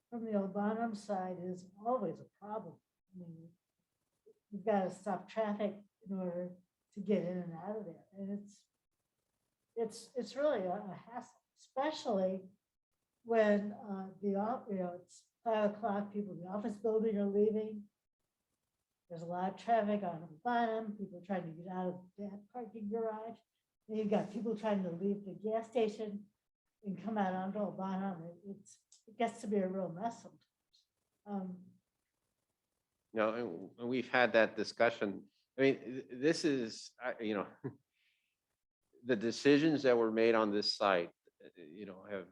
from the Old Bonham side is always a problem. I mean, you've got to stop traffic in order to get in and out of there, and it's really a hassle, especially when it's 5 o'clock. People in the office building are leaving. There's a lot of traffic on the bottom. People trying to get out of that parking garage. Then you've got people trying to leave the gas station and come out onto the bottom. It gets to be a real mess sometimes. And we've had that discussion. I mean, this is, the decisions that were made on this site, have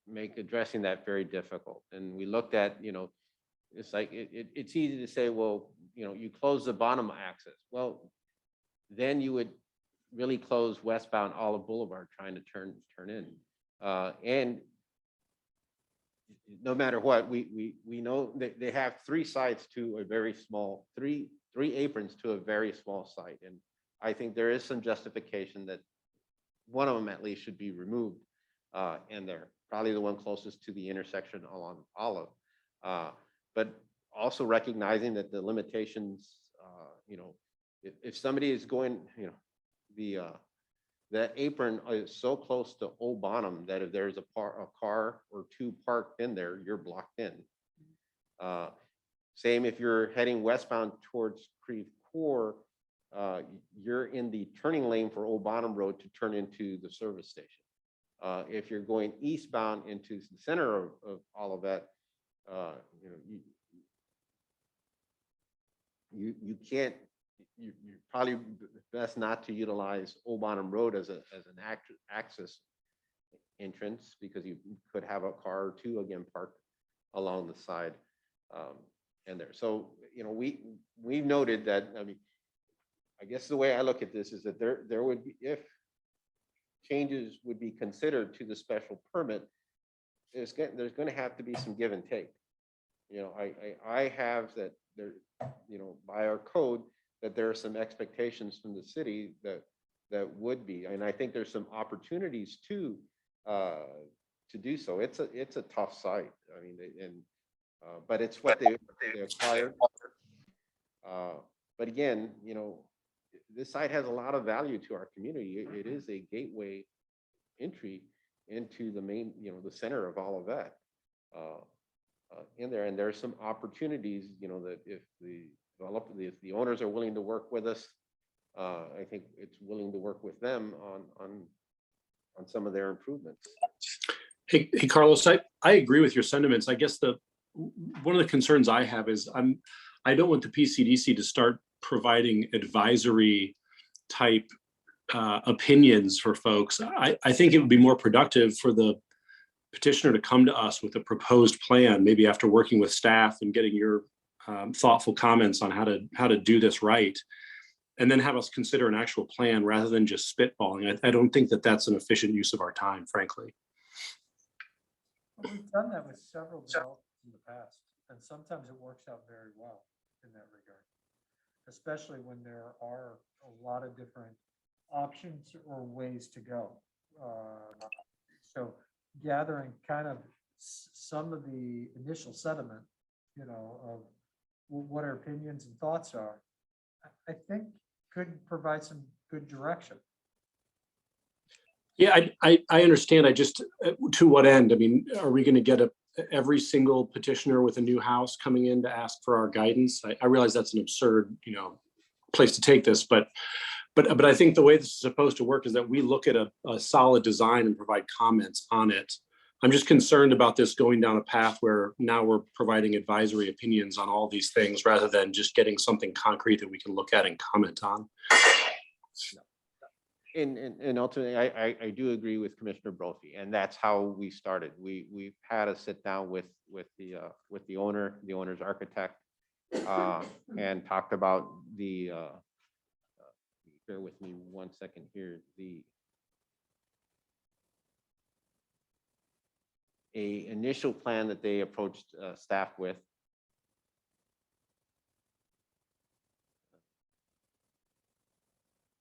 make addressing that very difficult. And we looked at, it's like, it's easy to say, well, you close the bottom access. Well, then you would really close westbound Olive Boulevard trying to turn in. And no matter what, we know that they have 3 sites to a very small, three aprons to a very small site. And I think there is some justification that one of them at least should be removed. And they're probably the one closest to the intersection along Olive. But also recognizing that the limitations if somebody is going, that apron is so close to Old Bonham that if there's a car or two parked in there, you're blocked in. Same if you're heading westbound towards Creve Coeur, you're in the turning lane for Old Bonham Road to turn into the service station. If you're going eastbound into the center of all of that, you can't, you're probably best not to utilize Old Bonham Road as an access entrance, because you could have a car or two again parked along the side and there. So, we've noted that, I guess the way I look at this is that there would be, if changes would be considered to the special permit, there's going to have to be some give and take. I have that there, by our code, that there are some expectations from the city that would be, and I think there's some opportunities to do so. It's a tough site. But it's what they acquired. But again, this site has a lot of value to our community. It is a gateway entry into the main, the center of all of that in there. And there's some opportunities, that if the owners are willing to work with us, I think it's willing to work with them on some of their improvements. Hey, Carlos, I agree with your sentiments. I guess one of the concerns I have is I don't want the PCDC to start providing advisory type opinions for folks. I think it would be more productive for the petitioner to come to us with a proposed plan, maybe after working with staff and getting your thoughtful comments on how to do this right, and then have us consider an actual plan rather than just spitballing. I don't think that that's an efficient use of our time, frankly. We've done that with several developments in the past, and sometimes it works out very well in that regard, especially when there are a lot of different options or ways to go. So gathering kind of some of the initial sentiment, of what our opinions and thoughts are, I think could provide some good direction. Yeah, I understand. I just, to what end? Are we going to get every single petitioner with a new house coming in to ask for our guidance? I realize that's an absurd, place to take this, but I think the way this is supposed to work is that we look at a solid design and provide comments on it. I'm just concerned about this going down a path where now we're providing advisory opinions on all these things rather than just getting something concrete that we can look at and comment on. And ultimately, I do agree with Commissioner Brophy, and that's how we started. We've had a sit down with the owner's architect, and talked about the. Bear with me 1 second here. A initial plan that they approached staff with.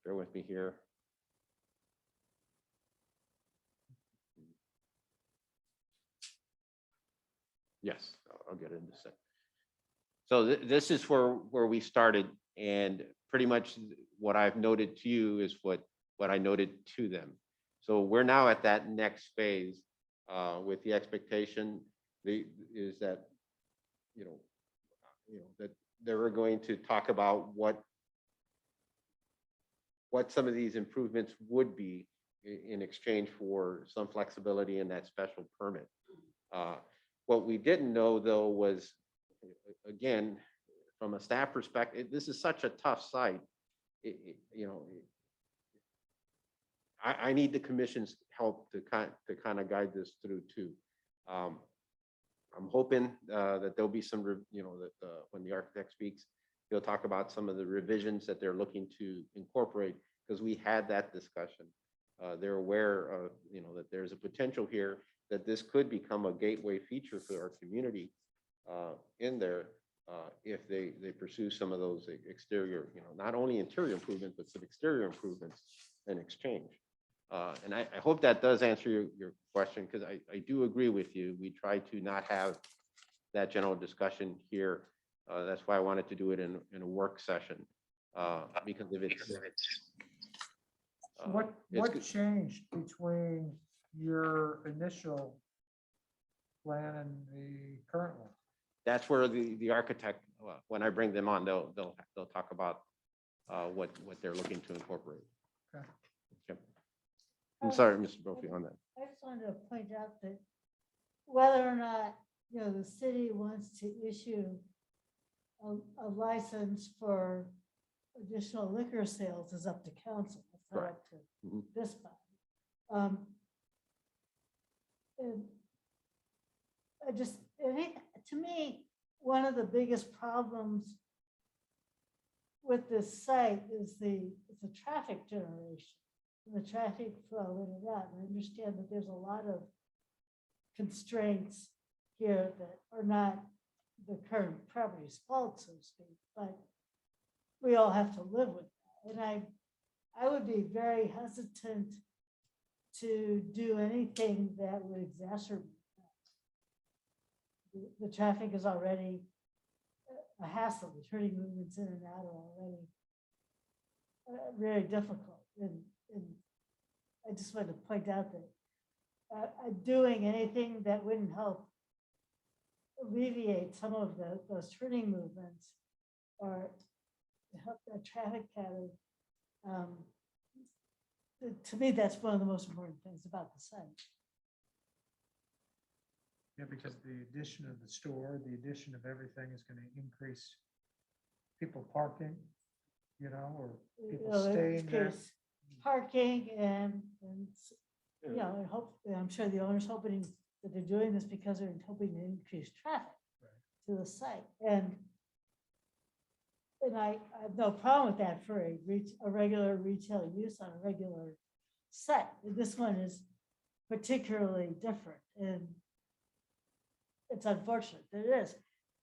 Bear with me here. Yes, I'll get it in a second. So this is where we started, and pretty much what I've noted to you is what I noted to them. So we're now at that next phase with the expectation is that that they were going to talk about what some of these improvements would be in exchange for some flexibility in that special permit. What we didn't know, though, was, again, from a staff perspective, this is such a tough site. I need the commission's help to kind of guide this through too. I'm hoping that there'll be some, when the architect speaks, he'll talk about some of the revisions that they're looking to incorporate, because we had that discussion. They're aware of, that there's a potential here that this could become a gateway feature for our community in there if they pursue some of those exterior, not only interior improvements, but some exterior improvements in exchange. And I hope that does answer your question, because I do agree with you. We try to not have that general discussion here. That's why I wanted to do it in a work session. because if it's. What, it's what good- changed between your initial plan and the current one? That's where the architect, when I bring them on, they'll talk about what they're looking to incorporate. Okay. Okay. I'm sorry, Mr. Brophy, on that. I just wanted to point out that whether or not, you know, the city wants to issue a license for additional liquor sales is up to council. It's not up to Mhm. this body. And I think, to me, one of the biggest problems with this site is the traffic generation, and the traffic flow in and out. And I understand that there's a lot of constraints here that are not the current property's fault, so to speak, but we all have to live with that. And I would be very hesitant to do anything that would exacerbate that. The traffic is already a hassle. The turning movements in and out are already very difficult. And I just wanted to point out that doing anything that wouldn't help alleviate some of those turning movements or help that traffic pattern. To me, that's one of the most important things about the site. Yeah, because the addition of the store, the addition of everything is going to increase people parking, you know, or people staying there. Increase parking and, you know, and hope, I'm sure the owner's hoping that they're doing this because they're hoping to increase traffic to the site. And I have no problem with that for a regular retail use on a regular site. This one is particularly different, and it's unfortunate that it is,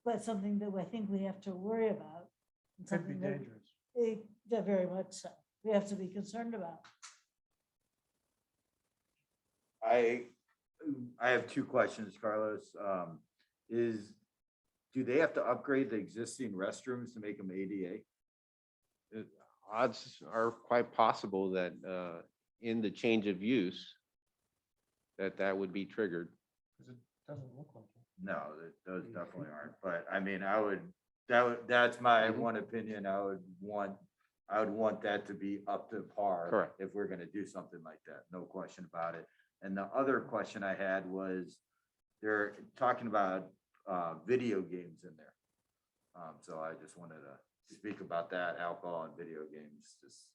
but something that I think we have to worry about. and Could be something that- dangerous. Yeah, very much so. We have to be concerned about. I have two questions, Carlos. Do they have to upgrade the existing restrooms to make them ADA? Odds are quite possible that in the change of use, that would be triggered. Because it doesn't look like it. No, those definitely aren't, but I mean, that's my one opinion. I would want that to be up to par. Correct. If we're gonna do something like that, no question about it. And the other question I had was, they're talking about video games in there. So I just wanted to speak about that. Alcohol and video games just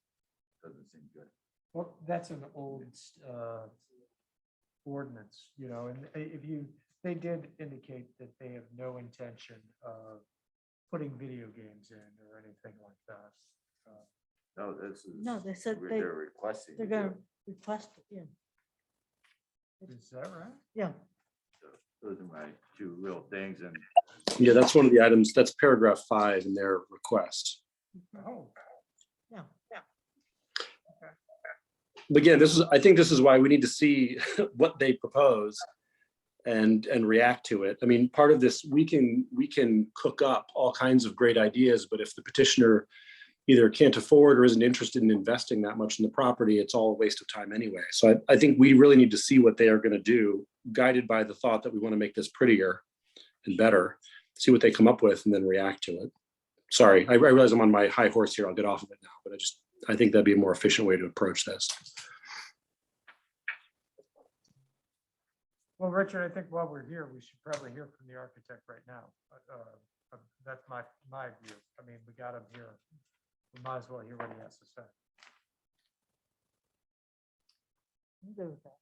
doesn't seem good. Well, that's an old ordinance, you know, and they did indicate that they have no intention of putting video games in or anything like that. No, this is. No, they said They're requesting. they're to do gonna it. request it, yeah. Is that right? Yeah, Those are my two real things, and Yeah, that's one of the items, that's paragraph 5 in their request. Oh, yeah. But again, I think this is why we need to see what they propose and react to it. I mean, part of this, we can cook up all kinds of great ideas, but if the petitioner either can't afford or isn't interested in investing that much in the property, it's all a waste of time anyway. So I think we really need to see what they are going to do, guided by the thought that we want to make this prettier and better, see what they come up with and then react to it. Sorry, I realize I'm on my high horse here. I'll get off of it now, but I think that'd be a more efficient way to approach this. well, Richard, I think while we're here, we should probably hear from the architect right now. That's my view. I mean, we got him here. We might as well hear what he has to say. I'm good with that.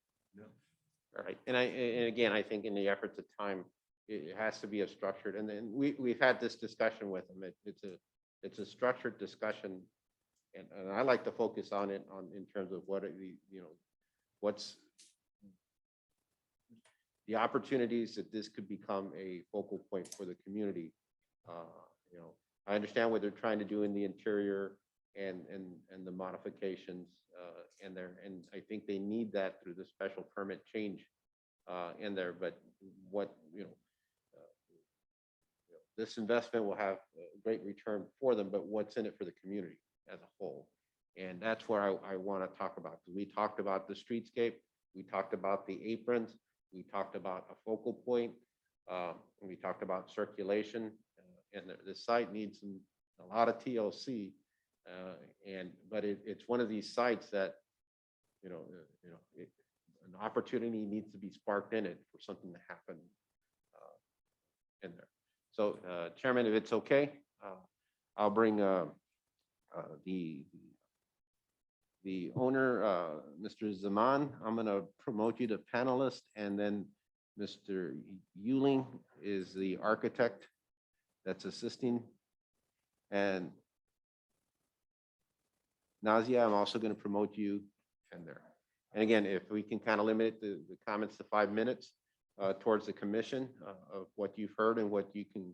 All right, and again, I think in the efforts of time, it has to be a structured, and then we've had this discussion with them. It's a structured discussion. And I like to focus on it in terms of what are what's the opportunities that this could become a focal point for the community. I understand what they're trying to do in the interior and the modifications and I think they need that through the special permit change in there. But what this investment will have a great return for them, but what's in it for the community as a whole? And that's where I want to talk about. We talked about the streetscape, we talked about the aprons, we talked about a focal point, and we talked about circulation, and the site needs a lot of TLC, but it's one of these sites that, an opportunity needs to be sparked in it for something to happen in there. So, Chairman, if it's okay, I'll bring the owner, Mr. Zaman. I'm going to promote you to panelist, and then Mr. Euling is the architect that's assisting. And Nazia, I'm also going to promote you in there. And again, if we can kind of limit the comments to 5 minutes towards the commission of what you've heard and what you can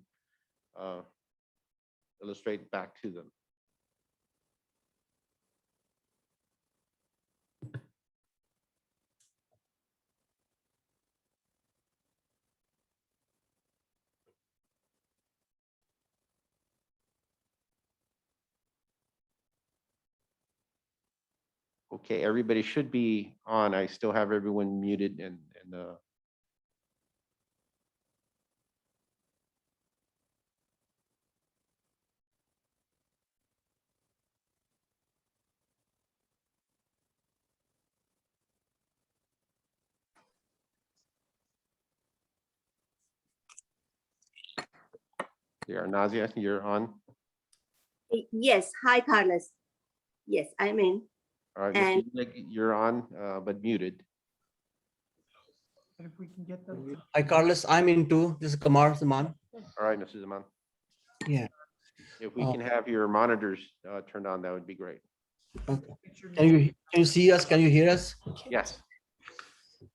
illustrate back to them. Okay, everybody should be on. I still have everyone muted and there, Nazia, you're on. Yes, hi, Carlos. Yes, I'm in. All right, And- Mr. Euling, you're on, but muted. And if we can get them. Hi, Carlos. I'm into this is Kamar Zaman. All right, Mrs. Zaman. Yeah. If we can have your monitors turned on, that would be great. Okay. Can you see us? Can you hear us? Yes.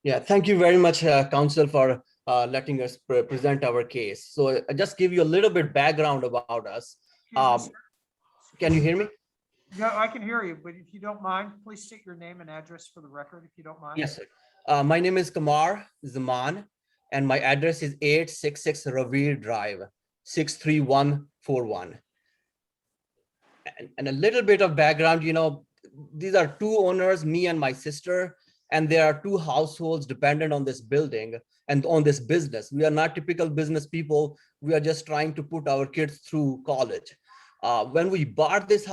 Yeah. Thank you very much, Council, for letting us present our case. So I just give you a little bit background about us. Can you hear me? Yeah, I can hear you, but if you don't mind, please state your name and address for the record, if you don't mind. Yes, sir. My name is Kamar Zaman, and my address is 866 Ravir Drive, 63141. And a little bit of background, these are two owners, me and my sister, and there are two households dependent on this building and on this business. We are not typical business people. We are just trying to put our kids through college. When we bought this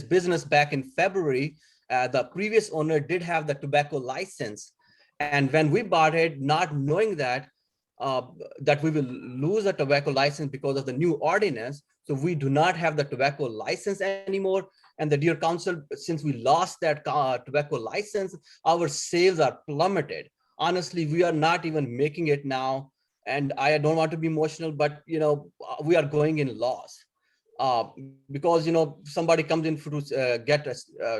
business back in February, the previous owner did have the tobacco license. And when we bought it, not knowing that we will lose a tobacco license because of the new ordinance, so we do not have the tobacco license anymore. And the dear council, since we lost that tobacco license, our sales are plummeted. Honestly, we are not even making it now. And I don't want to be emotional, but we are going in loss. Because somebody comes in to get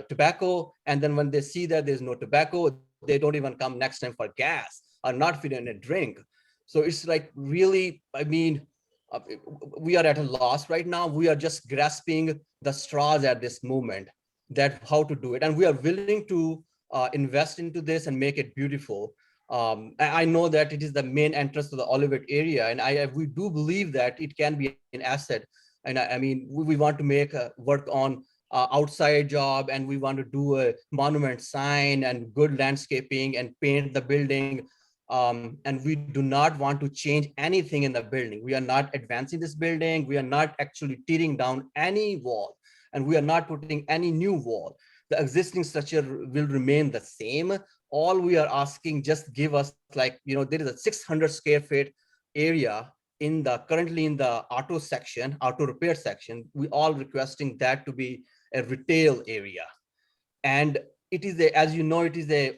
tobacco, and then when they see that there's no tobacco, they don't even come next time for gas or not feed in a drink. So it's like really, we are at a loss right now. We are just grasping the straws at this moment, that how to do it, and we are willing to invest into this and make it beautiful. I know that it is the main entrance to the Olivet area, and we do believe that it can be an asset. And we want to make work on outside job, and we want to do a monument sign and good landscaping and paint the building. And we do not want to change anything in the building. We are not advancing this building. We are not actually tearing down any wall, and we are not putting any new wall. The existing structure will remain the same. All we are asking, just give us there is a 600 square feet area currently in the auto repair section. We all requesting that to be a retail area. And it is as you know, it is a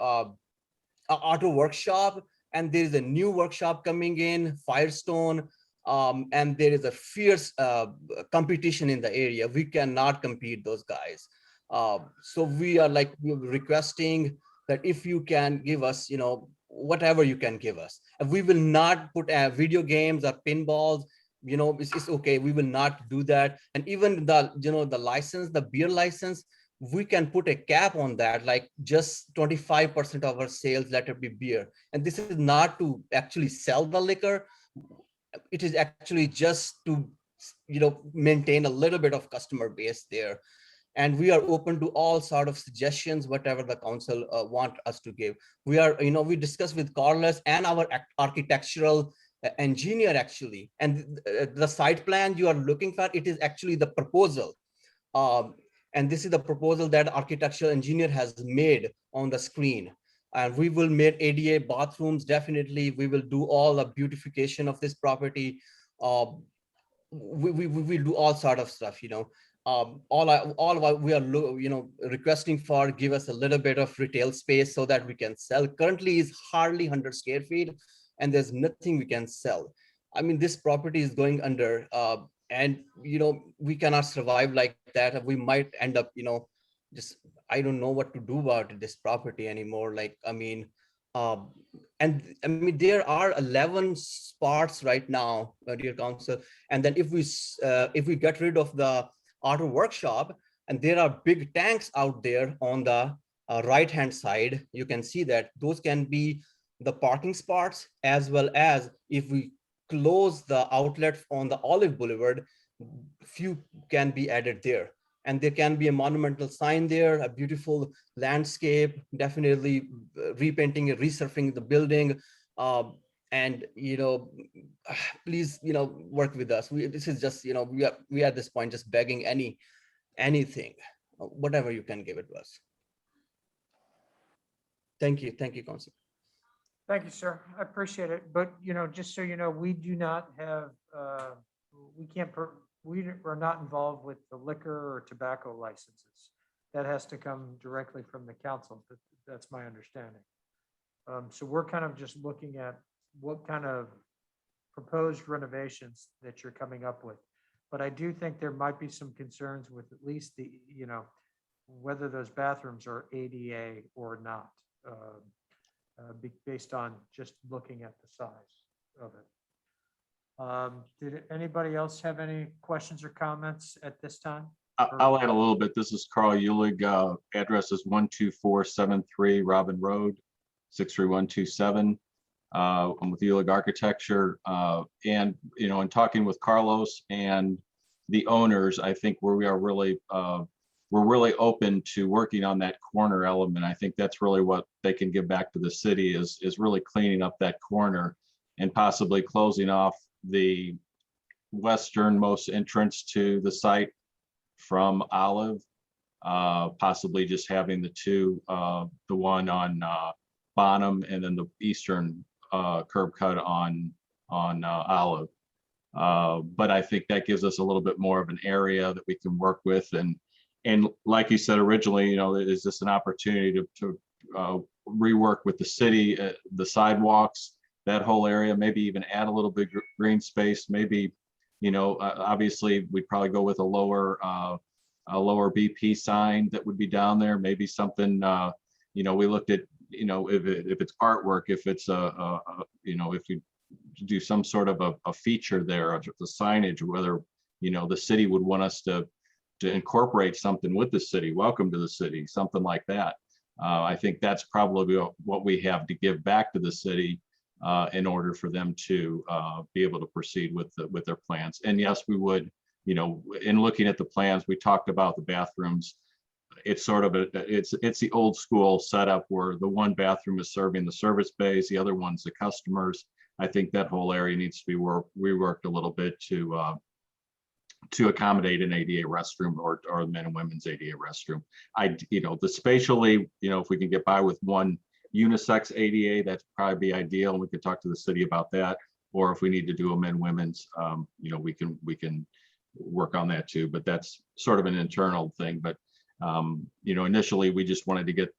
auto workshop, and there is a new workshop coming in, Firestone, and there is a fierce competition in the area. We cannot compete those guys. So we are requesting that if you can give us, whatever you can give us. And we will not put video games or pinballs, it's okay. We will not do that. And even the license, the beer license, we can put a cap on that, like just 25% of our sales, let it be beer. And this is not to actually sell the liquor. it is actually just to, maintain a little bit of customer base there. And we are open to all sort of suggestions, whatever the council want us to give. We are, we discuss with Carlos and our architectural engineer actually, and the site plan you are looking for, it is actually the proposal. And this is the proposal that architectural engineer has made on the screen. And we will make ADA bathrooms, definitely. We will do all the beautification of this property. We will do all sort of stuff, all we are requesting for, give us a little bit of retail space so that we can sell. Currently is hardly 100 square feet and there's nothing we can sell. I mean, this property is going under, and we cannot survive like that. We might end up, just, I don't know what to do about this property anymore. Like, I mean, and I mean, there are 11 spots right now, dear council. And then if we get rid of the auto workshop, and there are big tanks out there on the right hand side, you can see that those can be the parking spots, as well as if we close the outlet on the Olive Boulevard, few can be added there. And there can be a monumental sign there, a beautiful landscape, definitely repainting and resurfacing the building. And, please, work with us. This is just, we are at this point just begging anything, whatever you can give it to us. Thank you, Council. Thank you, sir. I appreciate it. But, just so you know, we do not have, we are not involved with the liquor or tobacco licenses. That has to come directly from the council. That's my understanding. So we're kind of just looking at what kind of proposed renovations that you're coming up with. But I do think there might be some concerns with at least the, whether those bathrooms are ADA or not, based on just looking at the size of it. Did anybody else have any questions or comments at this time? I'll add a little bit. This is Carl Eulig. Address is 12473 Robin Road, 63127. I'm with Eulig Architecture. And, in talking with Carlos and the owners, I think we are really, we're really open to working on that corner element. I think that's really what they can give back to the city is really cleaning up that corner and possibly closing off the westernmost entrance to the site from Olive, possibly just having the two, the one on Bonham and then the eastern curb cut on Olive. But I think that gives us a little bit more of an area that we can work with. And like you said originally, is this an opportunity to rework with the city, the sidewalks, that whole area, maybe even add a little bit green space, maybe, obviously we'd probably go with a lower BP sign that would be down there, maybe something, we looked at, if it's artwork, if it's if you do some sort of a feature there, the signage, whether, the city would want us to incorporate something with the city, welcome to the city, something like that. I think that's probably what we have to give back to the city in order for them to be able to proceed with their plans. And yes, we would, in looking at the plans, we talked about the bathrooms. It's sort of it's the old school setup where the one bathroom is serving the service bays, the other one's the customers. I think that whole area needs to be reworked a little bit to accommodate an ADA restroom or the men and women's ADA restroom. The spatially, if we can get by with one unisex ADA, that's probably be ideal. And we could talk to the city about that. Or if we need to do a men women's, we can work on that too. But that's sort of an internal thing. But initially we just wanted to get,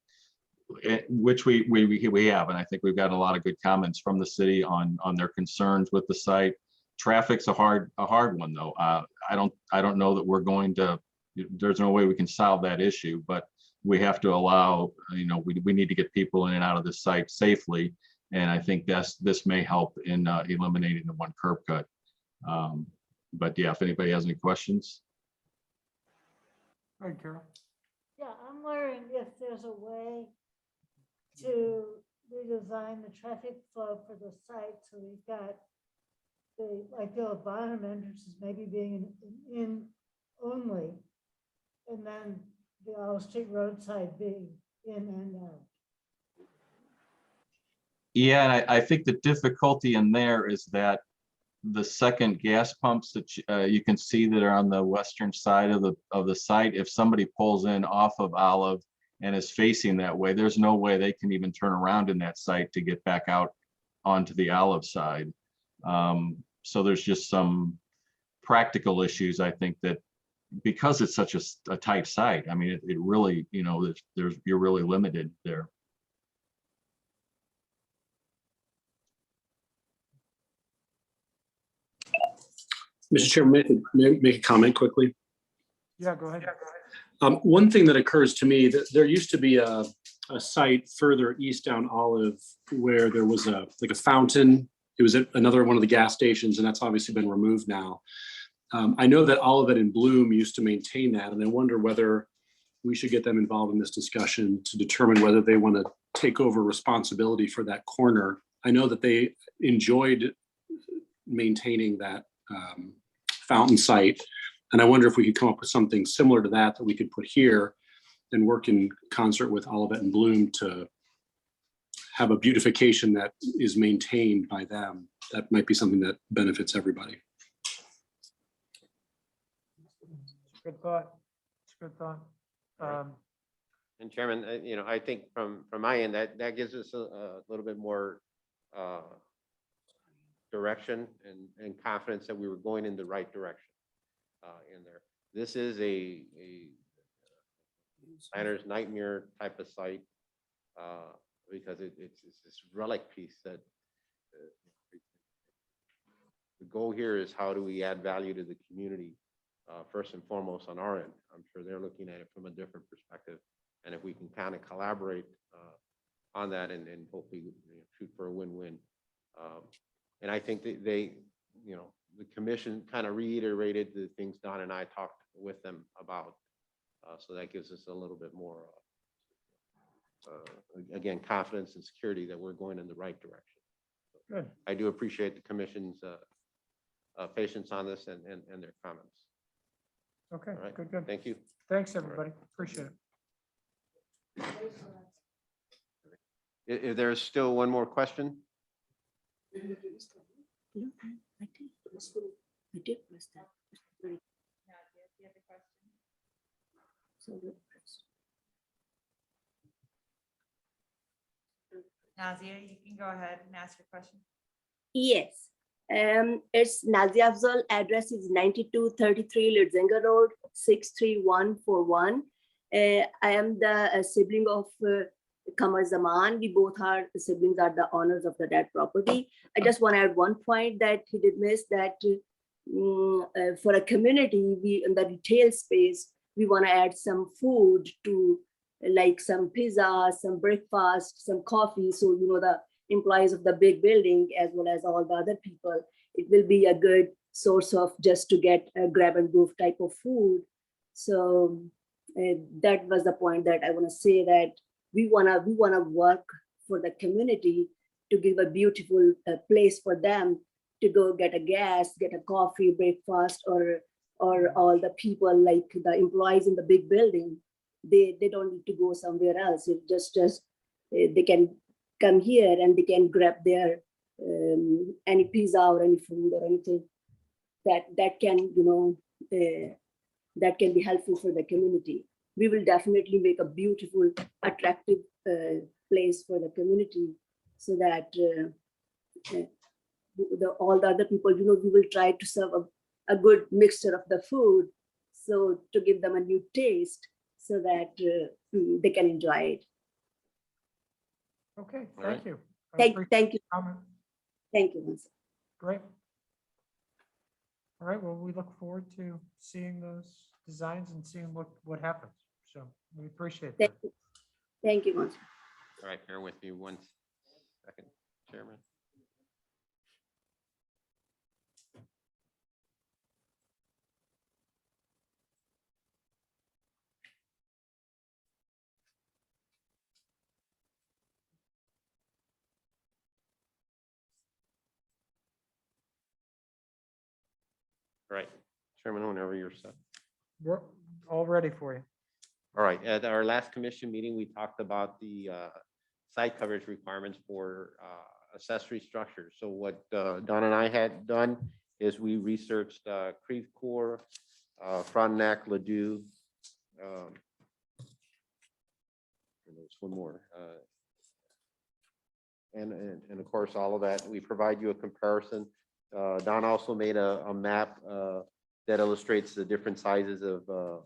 which we have, and I think we've gotten a lot of good comments from the city on their concerns with the site. Traffic's a hard one though. I don't know that we're going to. There's no way we can solve that issue, but we have to allow. We need to get people in and out of the site safely, and I think this may help in eliminating the one curb cut. But yeah, if anybody has any questions. All right, Carol. Yeah, I'm wondering if there's a way to redesign the traffic flow for the site. So we've got like the bottom entrance is maybe being in only, and then the Olive Street roadside being in and out. Yeah, and I think the difficulty in there is that the second gas pumps that you can see that are on the western side of the site, if somebody pulls in off of Olive and is facing that way, there's no way they can even turn around in that site to get back out onto the Olive side. So there's just some practical issues, I think, that because it's such a tight site, I mean, it really, you know, you're really limited there. Mr. Chairman, may I make a comment quickly? Yeah, go ahead. One thing that occurs to me, that there used to be a site further east down Olive where there was like a fountain. It was at another one of the gas stations, and that's obviously been removed now. I know that Olivet and Bloom used to maintain that, and I wonder whether we should get them involved in this discussion to determine whether they want to take over responsibility for that corner. I know that they enjoyed maintaining that fountain site, and I wonder if we could come up with something similar to that we could put here and work in concert with Olivet and Bloom to have a beautification that is maintained by them. That might be something that benefits everybody. Good thought. It's a good thought. And Chairman, you know, I think from my end, that gives us a little bit more direction and confidence that we were going in the right direction in there. This is a planner's nightmare type of site because it's this relic piece that the goal here is how do we add value to the community first and foremost on our end. I'm sure they're looking at it from a different perspective. And if we can kind of collaborate on that and hopefully shoot for a win-win. And I think that they, you know, the commission kind of reiterated the things Don and I talked with them about. So that gives us a little bit more, again, confidence and security that we're going in the right direction. Good. I do appreciate the commission's patience on this and their comments. Okay, All right. good. Thank you. Thanks, everybody. Appreciate it. If there's still one more question, I did press that. Now, do you have a question? So Nazia, you can go ahead and ask your question. yes, it's Nazia Afzal. Address is 9233 Lidzinger Road, 63141. I am the sibling of Kamar Zaman. We both are the siblings, are the owners of the that property. I just want to add one point that he did miss, that for a community, we in the retail space, we want to add some food to, like some pizza, some breakfast, some coffee. So, you know, the employees of the big building as well as all the other people, it will be a good source of just to get a grab and go type of food. So that was the point that I want to say, that we wanna work for the community to give a beautiful place for them to go get a gas, get a coffee, breakfast, or all the people like the employees in the big building, they don't need to go somewhere else. It just they can come here and they can grab their any pizza or any food or anything that can, you know, that can be helpful for the community. We will definitely make a beautiful, attractive place for the community, so that all the other people, you know, we will try to serve a good mixture of the food, so to give them a new taste, so that they can enjoy it. Okay, All right. thank you. I Thank appreciate you, the comment. thank you. Great. All right, well, we look forward to seeing those designs and seeing what happens. So we appreciate that. Thank you, Monsignor. all right, bear with me 1 second, Chairman. right, Chairman, whenever you're set. We're all ready for you. All right, at our last commission meeting, we talked about the site coverage requirements for accessory structures. So what Don and I had done is we researched Creve Coeur, Frontenac, Ladue. And there's one more. And of course, all of that, we provide you a comparison. Don also made a map that illustrates the different sizes of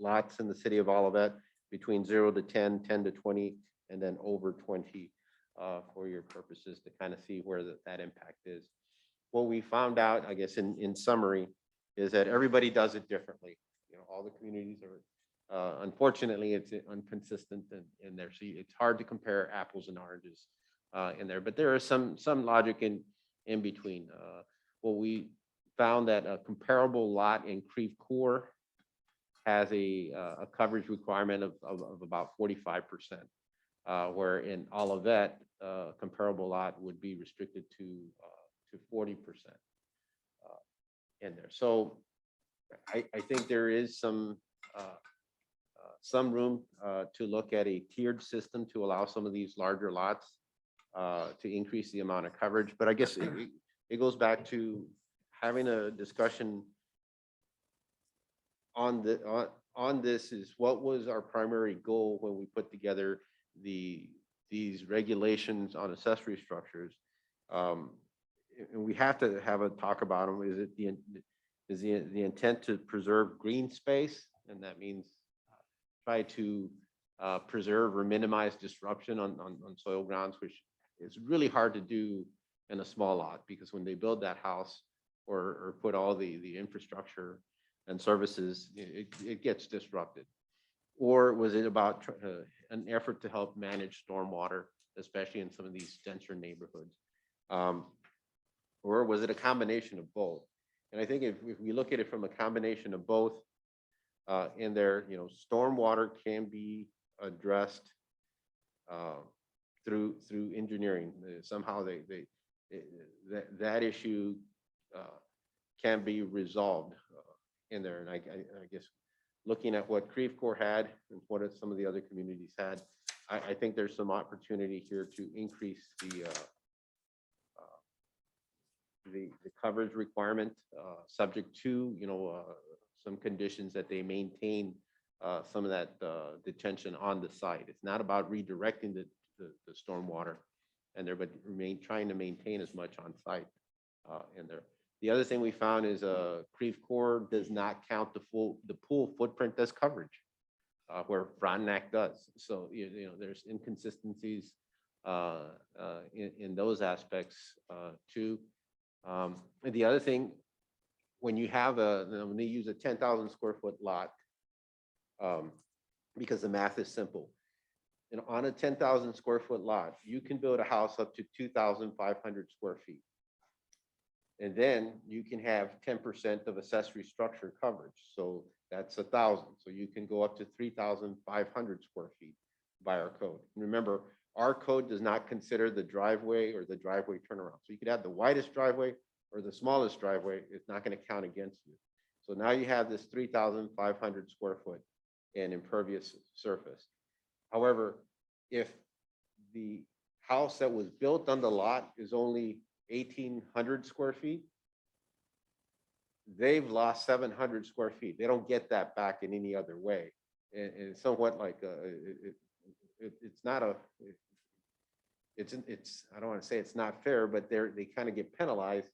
lots in the city of Olivet between 0 to 10, 10 to 20, and then over 20 for your purposes to kind of see where that impact is. What we found out, I guess, in summary, is that everybody does it differently. You know, all the communities are, unfortunately, it's inconsistent in there. So it's hard to compare apples and oranges in there, but there is some logic in between. What we found that a comparable lot in Creve Coeur has a coverage requirement of about 45%, where in Olivet, comparable lot would be restricted to 40% in there. So I think there is some room to look at a tiered system to allow some of these larger lots to increase the amount of coverage. But I guess it goes back to having a discussion on this is what was our primary goal when we put together these regulations on accessory structures. And we have to have a talk about them. Is the intent to preserve green space? And that means try to preserve or minimize disruption on soil grounds, which is really hard to do in a small lot, because when they build that house or put all the infrastructure and services, it gets disrupted. Or was it about an effort to help manage stormwater, especially in some of these denser neighborhoods? Or was it a combination of both? And I think if we look at it from a combination of both, in there, you know, stormwater can be addressed through engineering. Somehow that issue can be resolved in there. And I guess looking at what Creve Coeur had and what some of the other communities had, I think there's some opportunity here to increase the coverage requirement, subject to, you know, some conditions that they maintain some of that detention on the site. It's not about redirecting the stormwater in there, but trying to maintain as much on site in there. The other thing we found is Creve Coeur does not count the pool footprint as coverage, where Frontenac does. So you know there's inconsistencies in those aspects too. And the other thing, when you have when they use a 10,000 square foot lot, because the math is simple, and on a 10,000 square foot lot, you can build a house up to 2,500 square feet. And then you can have 10% of accessory structure coverage. So that's 1,000. So you can go up to 3,500 square feet by our code. And remember, our code does not consider the driveway or the driveway turnaround. So you could have the widest driveway or the smallest driveway. It's not going to count against you. So now you have this 3,500 square foot in impervious surface. However, if the house that was built on the lot is only 1,800 square feet, they've lost 700 square feet. They don't get that back in any other way. And it's somewhat like it's not a, it's I don't want to say it's not fair, but they kind of get penalized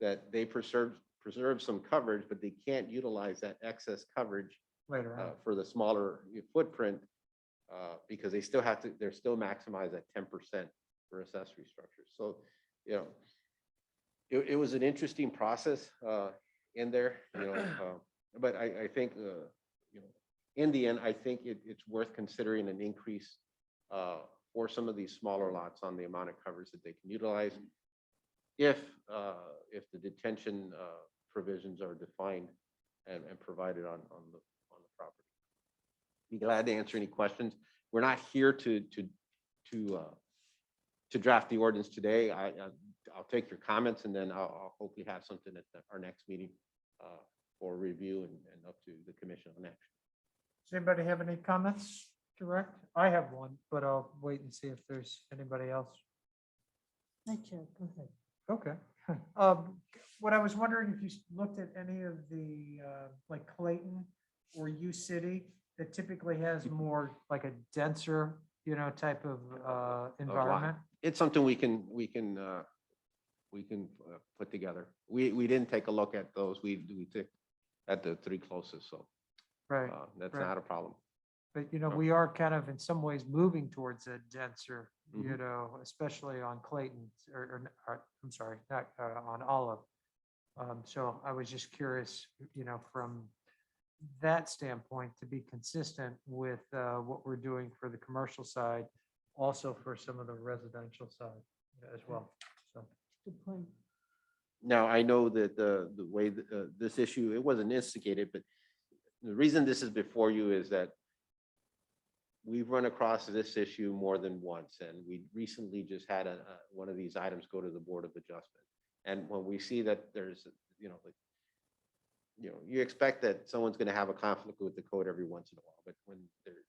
that they preserve some coverage, but they can't utilize that excess coverage Later on. for the smaller footprint because they're still maximized at 10% for accessory structures. So, you know, it was an interesting process in there, you know, but I think, you know, in the end, I think it's worth considering an increase for some of these smaller lots on the amount of coverage that they can utilize if the detention provisions are defined and provided on the property. Be glad to answer any questions. We're not here to draft the ordinance today. I'll take your comments and then I'll hopefully have something at our next meeting for review and up to the commission on action. Does anybody have any comments direct? I have one, but I'll wait and see if there's anybody else. Hi, Chuck, go ahead. Okay. What I was wondering if you looked at any of the, like Clayton or U City that typically has more like a denser, type of environment. It's something we can put together. We didn't take a look at those. We took at the three closest, so Right. that's right. not a problem. But, we are kind of in some ways moving towards a denser, Mhm. especially on Clayton or I'm sorry, not on Olive. So I was just curious, from that standpoint to be consistent with what we're doing for the commercial side, also for some of the residential side as well. So, Good point. Now, I know that the way this issue, it wasn't instigated, but the reason this is before you is that we've run across this issue more than once, and we recently just had one of these items go to the Board of Adjustment. And when we see that there's, you expect that someone's going to have a conflict with the code every once in a while, but when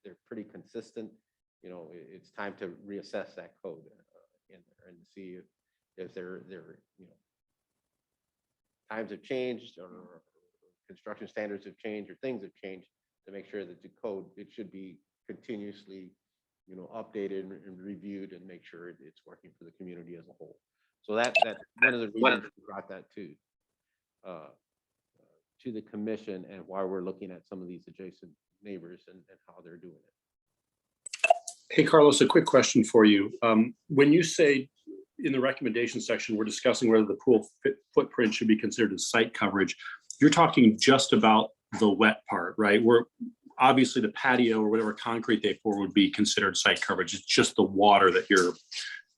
they're pretty consistent, it's time to reassess that code in there and see if they're times have changed or construction standards have changed or things have changed, to make sure that the code, it should be continuously, updated and reviewed and make sure it's working for the community as a whole. So that's one of the reasons we brought that to the commission and why we're looking at some of these adjacent neighbors and how they're doing it. Hey, Carlos, a quick question for you. When you say in the recommendation section, we're discussing whether the pool footprint should be considered as site coverage, you're talking just about the wet part, right? Where obviously the patio or whatever concrete they pour would be considered site coverage. It's just the water that you're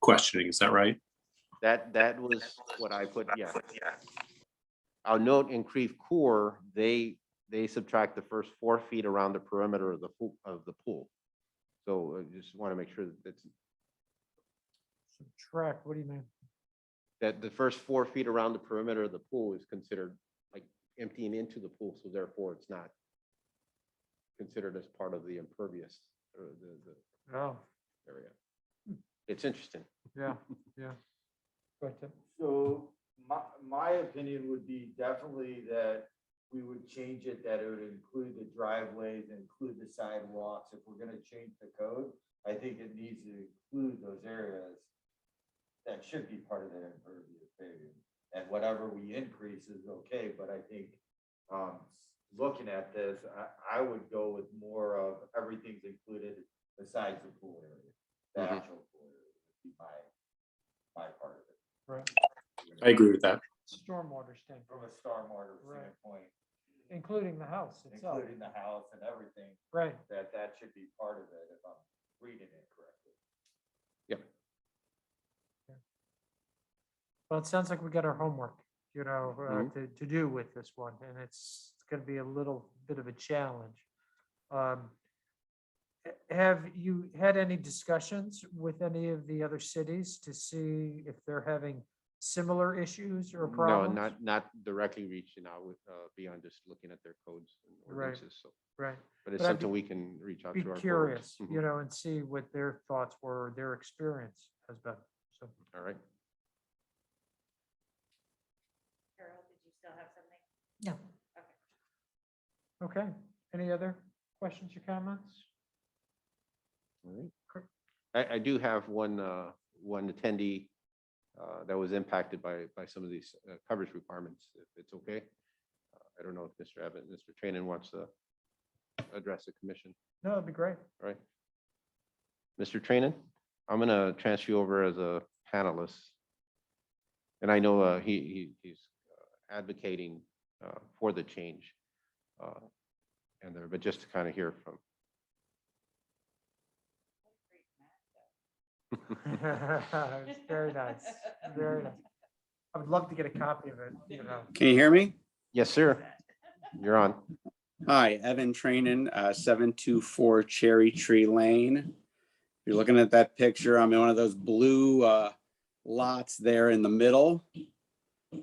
questioning. Is that right? That was what I put, yeah. I'll note in Creve Coeur, they subtract the first 4 feet around the perimeter of the pool. So I just want to make sure that it's subtract, what do you mean? that the first 4 feet around the perimeter of the pool is considered like emptying into the pool, so therefore it's not considered as part of the impervious or the Oh, area. It's interesting. yeah, yeah. Go ahead, Tim. So my opinion would be definitely that we would change it, that it would include the driveways, include the sidewalks. If we're gonna change the code, I think it needs to include those areas that should be part of that impervious paving. And whatever we increase is okay, but I think looking at this, I would go with more of everything's included besides the pool area. The Mhm. actual pool area would be my part of it. Right. I agree with that. Stormwater standpoint, From a stormwater Right. standpoint, including the house itself. including the house and everything, Right. that should be part of it if I'm reading it correctly. Yep. Well, it sounds like we got our homework, Mhm. to do with this one, and it's going to be a little bit of a challenge. Have you had any discussions with any of the other cities to see if they're having similar issues or No, problems? not directly reaching out with beyond just looking at their codes and Right. ordinances. So, Right. but it's But I'd something be- we can reach out Be to our. curious, forwards. Mhm. and see what their thoughts were, their experience has been. So, All right. Carol, did you still have something? No. Okay. okay. Any other questions or comments? All right. I do have one attendee that was impacted by some of these coverage requirements, if it's okay. I don't know if Mr. Trainin wants to address the commission. No, that'd be great. All right. Mr. Trainin, I'm going to transfer you over as a panelist. And I know he's advocating for the change. But just to kind of hear from. It's very nice, very nice. I would love to get a copy of it, Can you hear me? Yes, sir. You're on. Hi, Evan Trainin, 724 Cherry Tree Lane. If you're looking at that picture, I'm in one of those blue lots there in the middle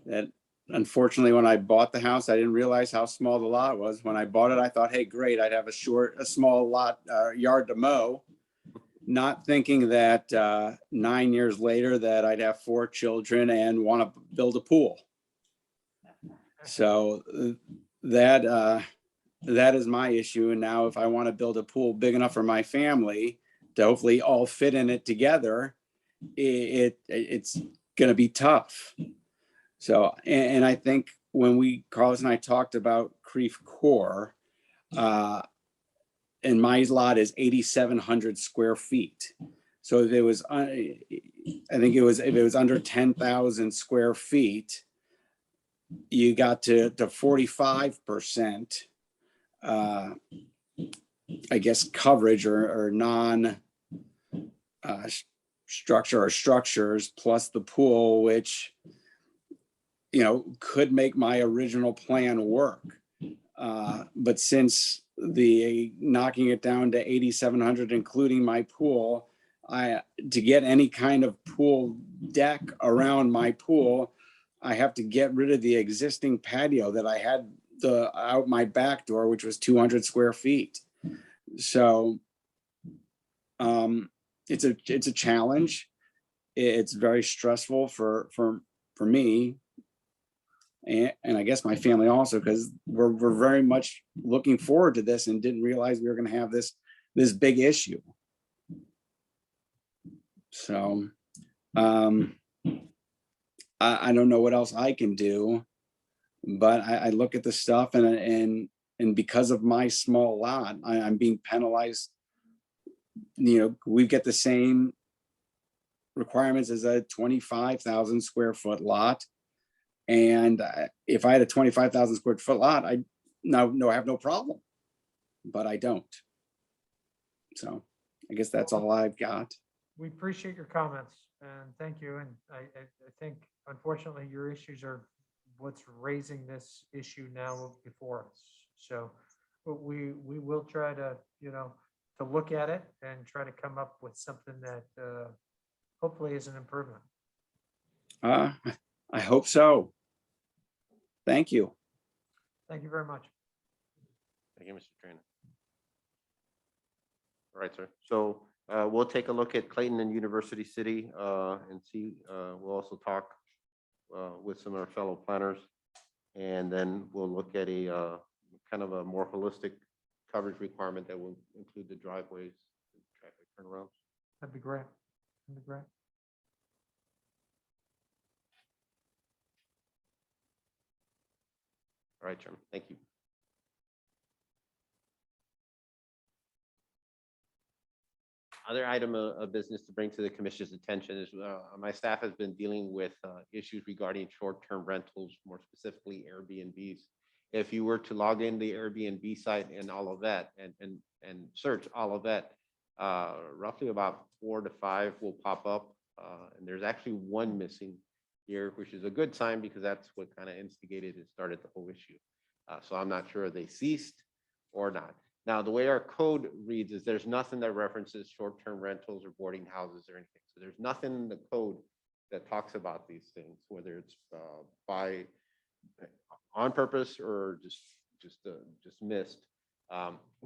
that unfortunately, when I bought the house, I didn't realize how small the lot was. When I bought it, I thought, hey, great, I'd have a small lot, yard to mow. Not thinking that 9 years later that I'd have 4 children and want to build a pool. So that is my issue. And now if I want to build a pool big enough for my family to hopefully all fit in it together, it's going to be tough. So, and I think when Carlos and I talked about Creve Coeur, and my lot is 8,700 square feet. So if it was, I think if it was under 10,000 square feet, you got to 45%, I guess, coverage or non structure or structures plus the pool, which, you know, could make my original plan work. But since the knocking it down to 8,700, including my pool, to get any kind of pool deck around my pool, I have to get rid of the existing patio that I had out my back door, which was 200 square feet. So it's a challenge. It's very stressful for me. And I guess my family also, because we're very much looking forward to this and didn't realize we were going to have this big issue. So I don't know what else I can do, but I look at the stuff and because of my small lot, I'm being penalized. You know, we get the same requirements as a 25,000 square foot lot. And if I had a 25,000 square foot lot, I have no problem, but I don't. So I guess that's all I've got. We appreciate your comments and thank you. And I think unfortunately your issues are what's raising this issue now before us. So, but we will try to, you know, to look at it and try to come up with something that hopefully is an improvement. I hope so. Thank you. Thank you very much. Thank you, Mr. Trainer. All right, sir. So we'll take a look at Clayton and University City and see. We'll also talk with some of our fellow planners, and then we'll look at a kind of a more holistic coverage requirement that will include the driveways, and traffic turnarounds. That'd be great. That'd be great. All right, Chairman. Thank you. Other item of business to bring to the commission's attention is my staff has been dealing with issues regarding short-term rentals, more specifically Airbnbs. If you were to log in the Airbnb site and all of that and search all of that, roughly about 4 to 5 will pop up. And there's actually one missing here, which is a good sign because that's what kind of instigated and started the whole issue. So I'm not sure if they ceased or not. Now, the way our code reads is there's nothing that references short-term rentals or boarding houses or anything. So there's nothing in the code that talks about these things, whether it's on purpose or just missed.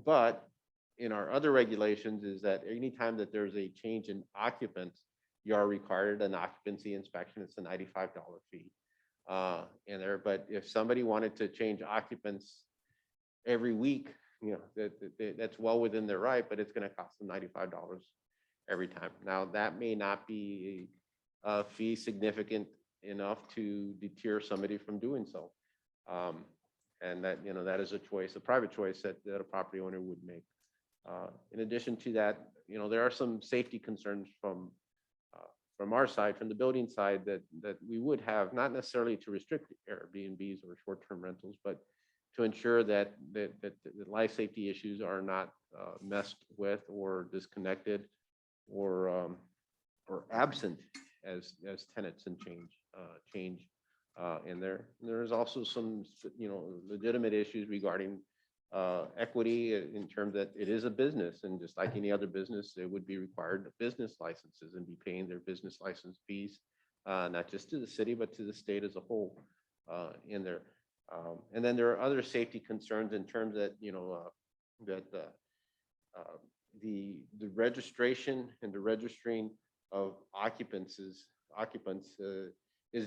But in our other regulations is that anytime that there's a change in occupants, you are required an occupancy inspection. It's a $95 fee in there. But if somebody wanted to change occupants every week, you know, that's well within their right, but it's going to cost them $95 every time. Now, that may not be a fee significant enough to deter somebody from doing so. And that, you know, that is a choice, a private choice that a property owner would make. In addition to that, you know, there are some safety concerns from our side, from the building side, that we would have, not necessarily to restrict Airbnbs or short-term rentals, but to ensure that the life safety issues are not messed with or disconnected or absent as tenants and change in there. And there's also some, you know, legitimate issues regarding equity in terms that it is a business, and just like any other business, it would be required business licenses and be paying their business license fees, not just to the city, but to the state as a whole. in there. And then there are other safety concerns in terms that, that the registration and the registering of occupants is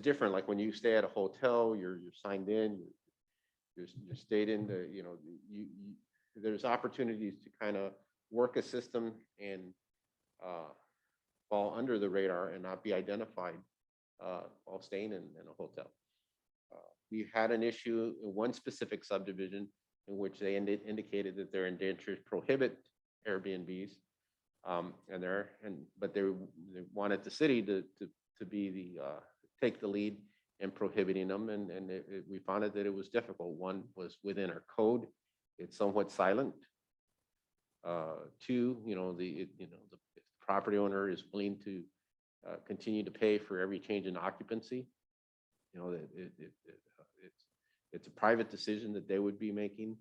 different. Like when you stay at a hotel, you're signed in, you're stayed in the, there's opportunities to kind of work a system and fall under the radar and not be identified while staying in a hotel. We had an issue in one specific subdivision in which they indicated that their indentures prohibit Airbnbs, but they wanted the city to be the take the lead in prohibiting them, and we found out that it was difficult. One was within our code; it's somewhat silent. Two, the property owner is willing to continue to pay for every change in occupancy. It's a private decision that they would be making,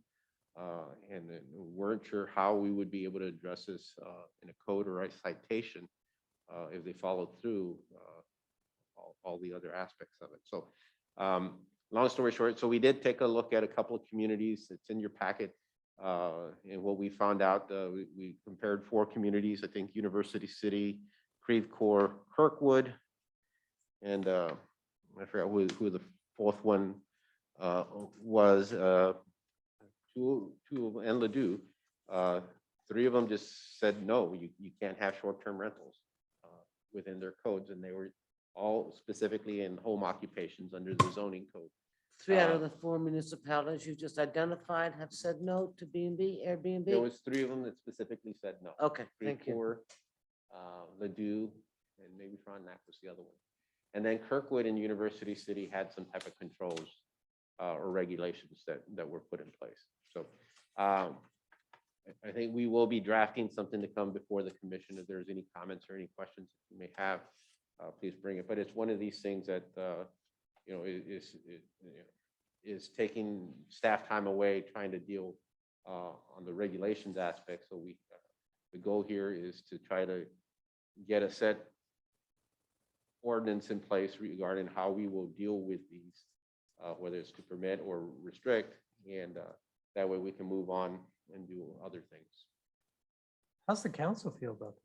and we weren't sure how we would be able to address this in a code or a citation if they followed through all the other aspects of it. So long story short, so we did take a look at a couple of communities. It's in your packet. And what we found out, we compared 4 communities, I think University City, Creve Coeur, Kirkwood, and I forgot who the 4th one was, two and Ladue. 3 of them just said, no, you can't have short-term rentals within their codes. And they were all specifically in home occupations under the zoning code. 3 out of the 4 municipalities you just identified have said no to B&B, Airbnb? There was 3 of them that specifically said no. Okay, thank you. Creve Coeur, Ladue, and maybe Frontenac was the other one. And then Kirkwood and University City had some type of controls or regulations that were put in place. So I think we will be drafting something to come before the commission. If there's any comments or any questions that you may have, please bring it. But it's one of these things that is taking staff time away trying to deal on the regulations aspect. So the goal here is to try to get a set ordinance in place regarding how we will deal with these, whether it's to permit or restrict, and that way we can move on and do other things. How's the council feel about this?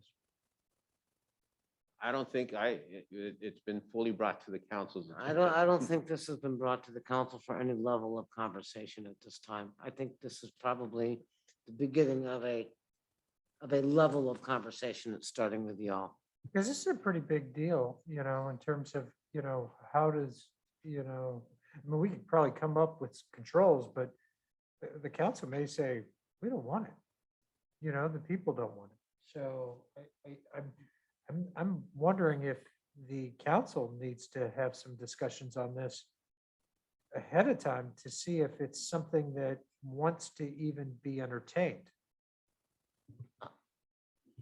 I don't think it's been fully brought to the council's I attention. don't think this has been brought to the council for any level of conversation at this time. I think this is probably the beginning of a level of conversation that's starting with y'all. Because this is a pretty big deal, in terms of, how does, I mean, we could probably come up with controls, but the council may say, we don't want it. The people don't want it. So I'm wondering if the council needs to have some discussions on this ahead of time to see if it's something that wants to even be entertained.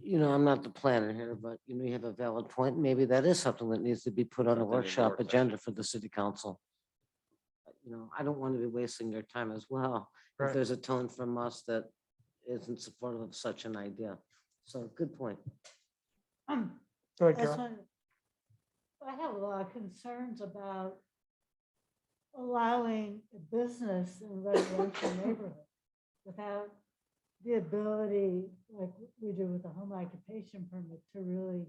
I'm not the planner here, but you have a valid point. Maybe that is something that needs to be put on a workshop agenda for the city council. I don't want to be wasting your time as well. If Right. there's a tone from us that isn't supportive of such an idea. So good point. Go ahead, That's Carol. why I have a lot of concerns about allowing a business in a residential neighborhood without the ability, like we do with the home occupation permit, to really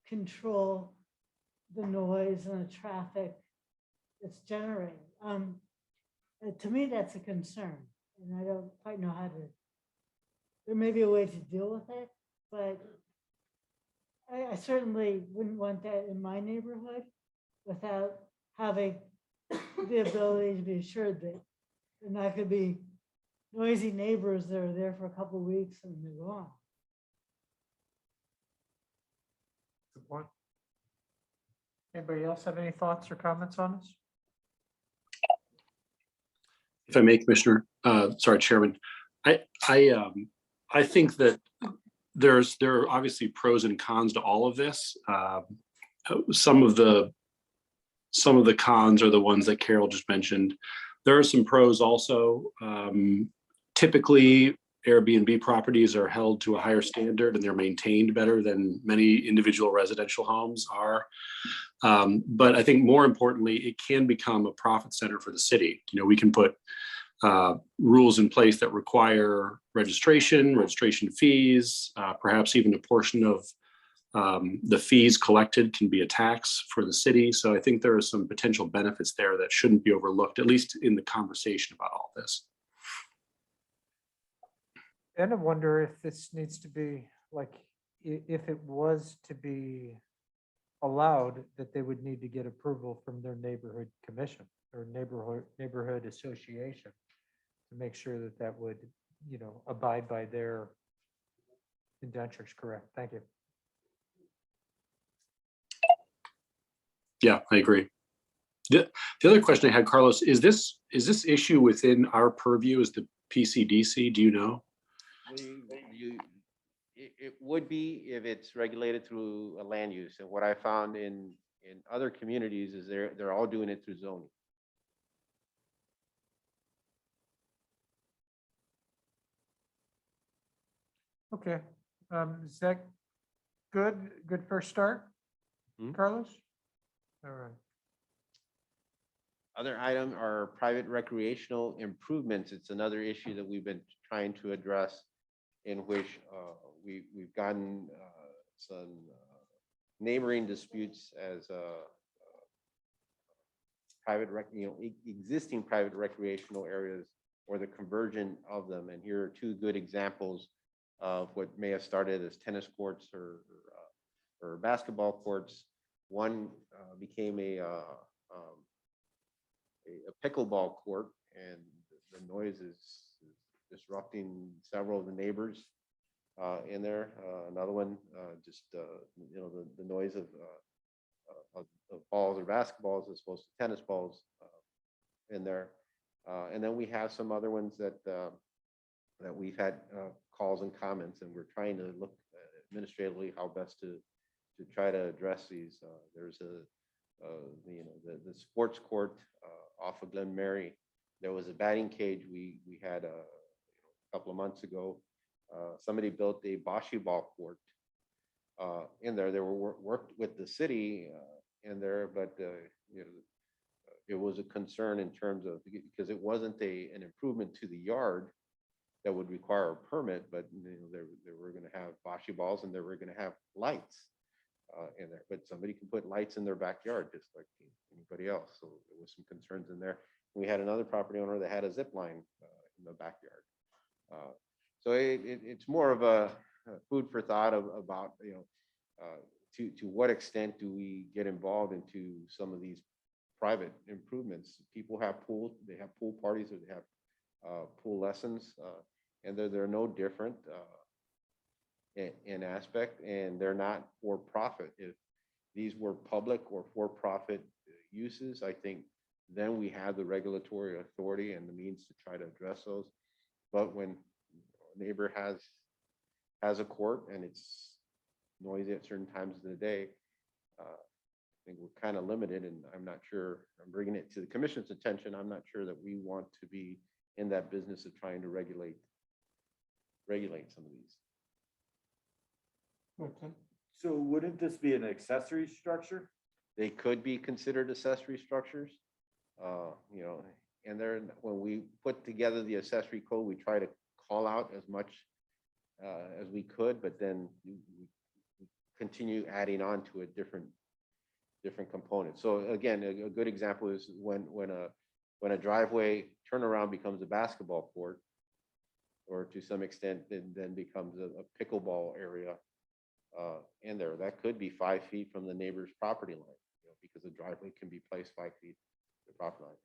control the noise and the traffic that's generated. To me, that's a concern, and I don't quite know how to. There may be a way to deal with it, but I certainly wouldn't want that in my neighborhood without having the ability to be assured that there not going to be noisy neighbors that are there for a couple of weeks and they're gone. Good point. Anybody else have any thoughts or comments on this? If I may, Commissioner, Chairman, I think that there are obviously pros and cons to all of this. Some of the cons are the ones that Carol just mentioned. There are some pros also. Typically, Airbnb properties are held to a higher standard and they're maintained better than many individual residential homes are. But I think more importantly, it can become a profit center for the city. You know, we can put rules in place that require registration fees, perhaps even a portion of the fees collected can be a tax for the city. So I think there are some potential benefits there that shouldn't be overlooked, at least in the conversation about all this. And I wonder if this needs to be like, if it was to be allowed, that they would need to get approval from their neighborhood commission or neighborhood association to make sure that that would, you know, abide by their indentures. Correct. Thank you. Yeah, I agree. The other question I had, Carlos, is this issue within our purview as the PCDC? Do you know? It would be if it's regulated through a land use. And what I found in other communities is they're all doing it through zoning. Okay. Is that good? Good first start, Carlos? All right. Other item are private recreational improvements. It's another issue that we've been trying to address, in which we've gotten some neighboring disputes as existing private recreational areas or the conversion of them. And here are two good examples of what may have started as tennis courts or basketball courts. One became a pickleball court, and the noise is disrupting several of the neighbors in there. Another one, you know, the noise of balls or basketballs as opposed to tennis balls in there. And then we have some other ones that we've had calls and comments, and we're trying to look administratively how best to try to address these. There's you know, the sports court off of Glen Mary. There was a batting cage we had a couple of months ago. Somebody built a bocce ball court in there. They were worked with the city in there, but you know, it was a concern in terms of, because it wasn't an improvement to the yard that would require a permit, but you know, they were going to have bocce balls and they were going to have lights in there. But somebody can put lights in their backyard just like anybody else. So there was some concerns in there. We had another property owner that had a zip line in the backyard. So it's more of a food for thought about, you know, to what extent do we get involved into some of these private improvements. People have pools, they have pool parties, or they have pool lessons, and they're no different in aspect, and they're not for profit. If these were public or for-profit uses, I think then we have the regulatory authority and the means to try to address those. But when a neighbor has a court and it's noisy at certain times of the day, I think we're kind of limited, and I'm not sure, I'm bringing it to the commission's attention, I'm not sure that we want to be in that business of trying to regulate some of these. Okay. So wouldn't this be an accessory structure? They could be considered accessory structures, you know, and they're, when we put together the accessory code, we try to call out as much as we could, but then we continue adding on to a different component. So again, a good example is when a driveway turnaround becomes a basketball court, or to some extent then becomes a pickleball area in there. That could be 5 feet from the neighbor's property line, you know, because the driveway can be placed 5 feet from the property line.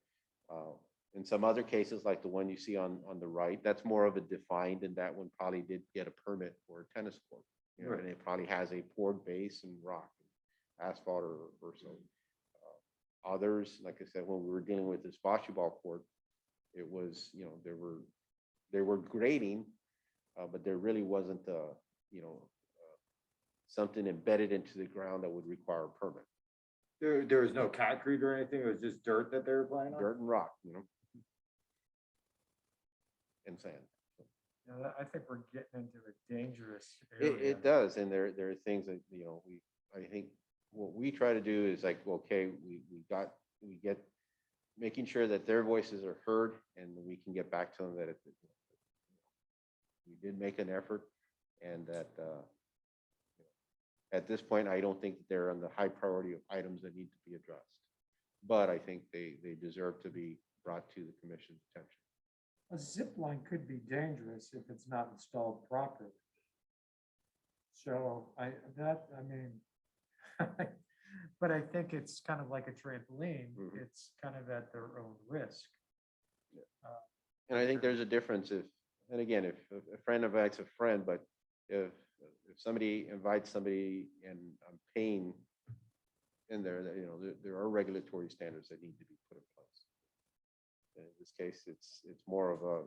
In some other cases, like the one you see on the right, that's more of a defined, and that one probably did get a permit for a tennis court, you know, Right. and it probably has a poured base and rock, asphalt or so. Others, like I said, when we were dealing with this bocce ball court, it was, you know, there were grading, but there really wasn't you know, something embedded into the ground that would require a permit. There was no concrete or anything, it was just dirt that they were playing on? Dirt and rock, you know, and sand. I think we're getting into a dangerous It, area. it does, and there are things that, you know, I think what we try to do is like, okay, we get, making sure that their voices are heard, and we can get back to them that we did make an effort, and that at this point, I don't think they're on the high priority of items that need to be addressed. But I think they deserve to be brought to the commission's attention. A zip line could be dangerous if it's not installed properly. So but I think it's kind of like a trampoline. Mhm. It's kind of at their own risk. And I think there's a difference if, and again, if a friend invites a friend, but if somebody invites somebody and I'm paying in there, that, you know, there are regulatory standards that need to be put in place. And in this case, it's more of a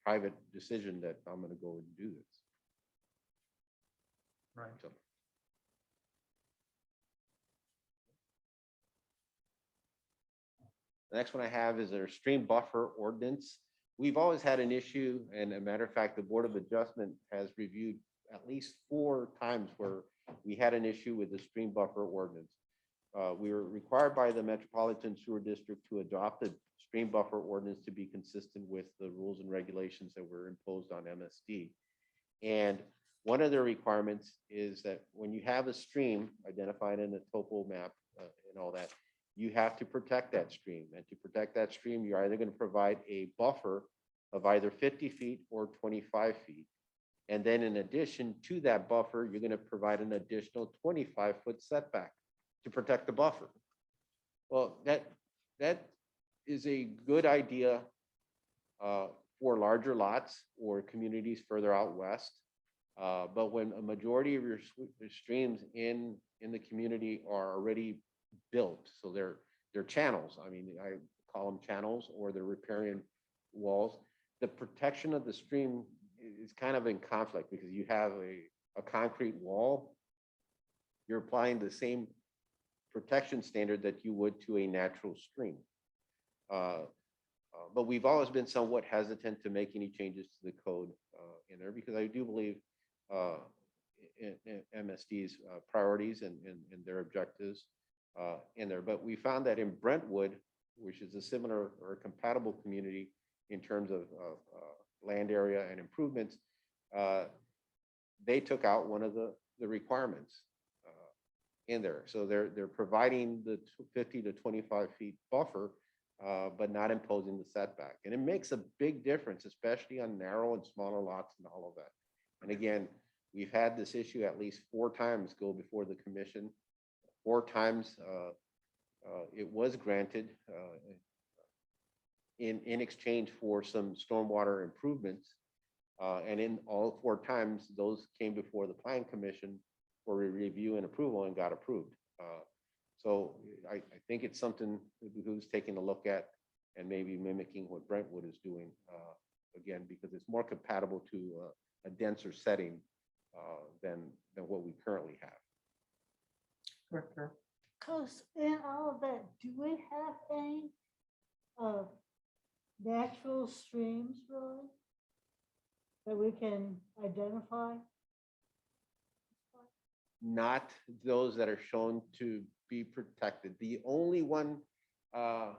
private decision that I'm going to go and do this. Right. So. The next one I have is our stream buffer ordinance. We've always had an issue, and a matter of fact, the Board of Adjustment has reviewed at least 4 times where we had an issue with the stream buffer ordinance. We were required by the Metropolitan Sewer District to adopt a stream buffer ordinance to be consistent with the rules and regulations that were imposed on MSD. And one of the requirements is that when you have a stream identified in a topo map and all that, you have to protect that stream. And to protect that stream, you're either going to provide a buffer of either 50 feet or 25 feet. And then in addition to that buffer, you're going to provide an additional 25-foot setback to protect the buffer. Well, that is a good idea for larger lots or communities further out west. But when a majority of your streams in the community are already built, so they're channels. I mean, I call them channels, or they're riparian walls. The protection of the stream is kind of in conflict because you have a concrete wall. You're applying the same protection standard that you would to a natural stream. But we've always been somewhat hesitant to make any changes to the code in there because I do believe in MSD's priorities and their objectives in there. But we found that in Brentwood, which is a similar or compatible community in terms of land area and improvements, they took out one of the requirements in there. So they're providing the 50 to 25 feet buffer, but not imposing the setback. And it makes a big difference, especially on narrow and smaller lots and all of that. And again, we've had this issue at least 4 times go before the commission. 4 times it was granted in exchange for some stormwater improvements. And in all 4 times, those came before the Plan Commission for a review and approval and got approved. So I think it's something who's taking a look at and maybe mimicking what Brentwood is doing again, because it's more compatible to a denser setting than what we currently have. Because in all of that, do we have any natural streams really that we can identify? Not those that are shown to be protected. The only one, well,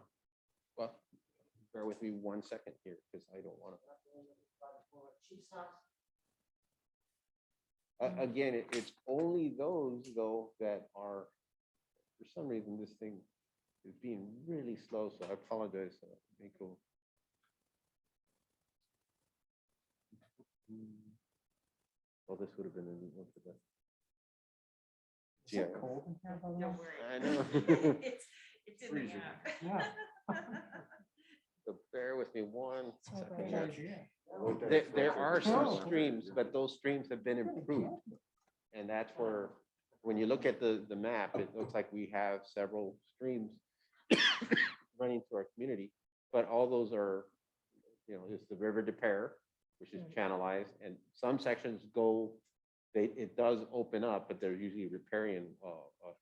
bear with me 1 second here because I don't want to. Again, it's only those though that are, for some reason, this thing is being really slow, so I apologize, Nico. Well, this would have been a neat one for that. Is it cold in here, by the way? Don't worry. I know. It's in the app. Yeah. So bear with me 1 Oh, second. great. here. There are some streams, but those streams have been improved. And that's where, when you look at the map, it looks like we have several streams running through our community, but all those are, you know, it's the River de Pere, which is channelized, and some sections go, it does open up, but there's usually riparian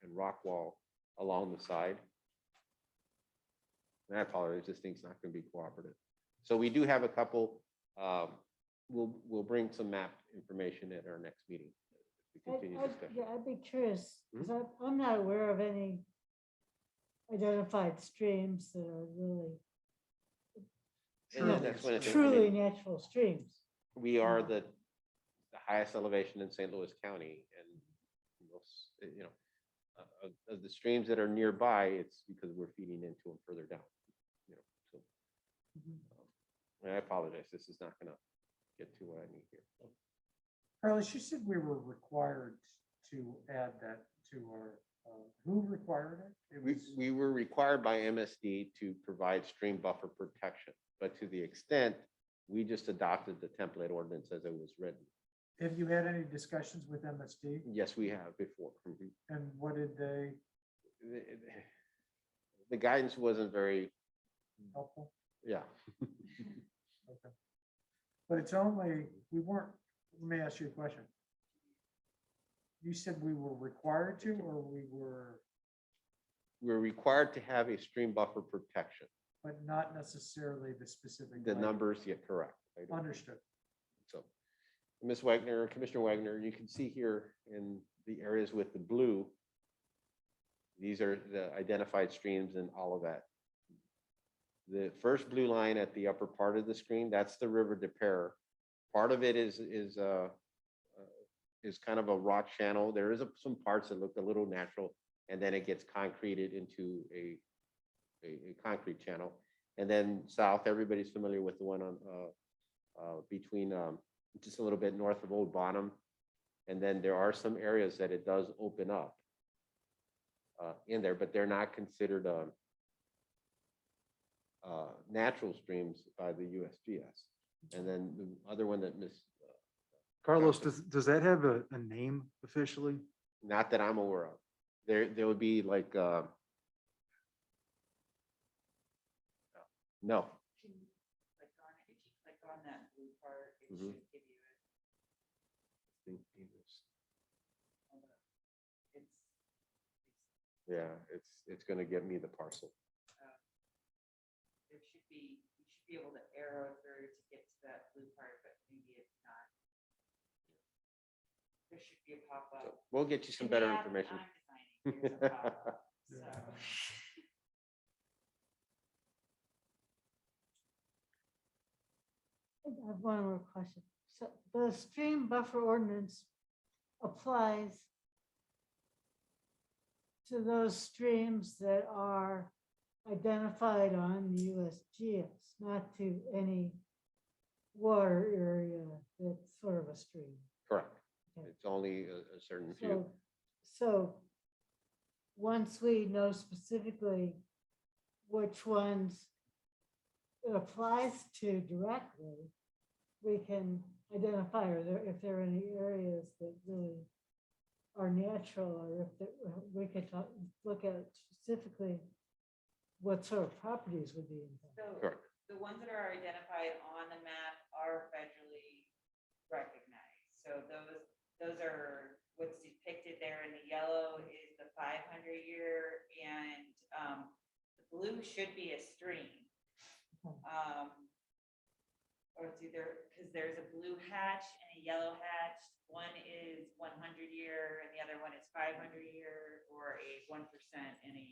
and rock wall along the side. And I apologize, this thing's not going to be cooperative. So we do have a couple we'll bring some map information at our next meeting. We continue discussion. Yeah, I'd be curious, because I'm not aware of any identified streams that are really And then that's when it's- I truly mean, natural streams. we are the highest elevation in St. Louis County, and most, of the streams that are nearby, it's because we're feeding into them further down. So and I apologize. This is not going to get to what I need here. Carlos, you said we were required to add that to our, who required it? It was, We were required by MSD to provide stream buffer protection, but to the extent we just adopted the template ordinance as it was written. have you had any discussions with MSD? Yes, we have before. And what did they The guidance wasn't very, helpful? yeah. Okay. But it's only, we weren't, let me ask you a question. You said we were required to, or we were, We're required to have a stream buffer protection. but not necessarily the specific. The language? numbers, yeah, correct. I don't- Understood. So, Ms. Wagner, Commissioner Wagner, you can see here in the areas with the blue, these are the identified streams and all of that. The first blue line at the upper part of the screen, that's the River de Pere. Part of it is kind of a rock channel. There is some parts that look a little natural, and then it gets concreted into a concrete channel. And then south, everybody's familiar with the one on between just a little bit north of Old Bonham. And then there are some areas that it does open up in there, but they're not considered natural streams by the USGS. And then the other one that Ms. Carlos, does that have a name officially? Not that I'm aware of. There would be like, no. If you click on that blue part, it Mhm. should give you Yeah, it's gonna get me the parcel. there should be, you should be able to arrow through to get to that blue part, but maybe it's not. There should be a So pop-up. we'll get you some In the better app information. I'm designing, there's a pop-up, so. I have one more question. So the stream buffer ordinance applies to those streams that are identified on the USGS, not to any water area that's sort of a stream. Correct. Okay. It's only a certain few. So once we know specifically which ones it applies to directly, we can identify if there are any areas that really are natural, or we could look at specifically what sort of properties would be involved. So Correct. the ones that are identified on the map are federally recognized. So those are what's depicted there in the yellow is the 500-year, and the blue should be a stream. Or it's either, because there's a blue hatch and a yellow hatch. One is 100-year and the other one is 500-year, or a 1% and a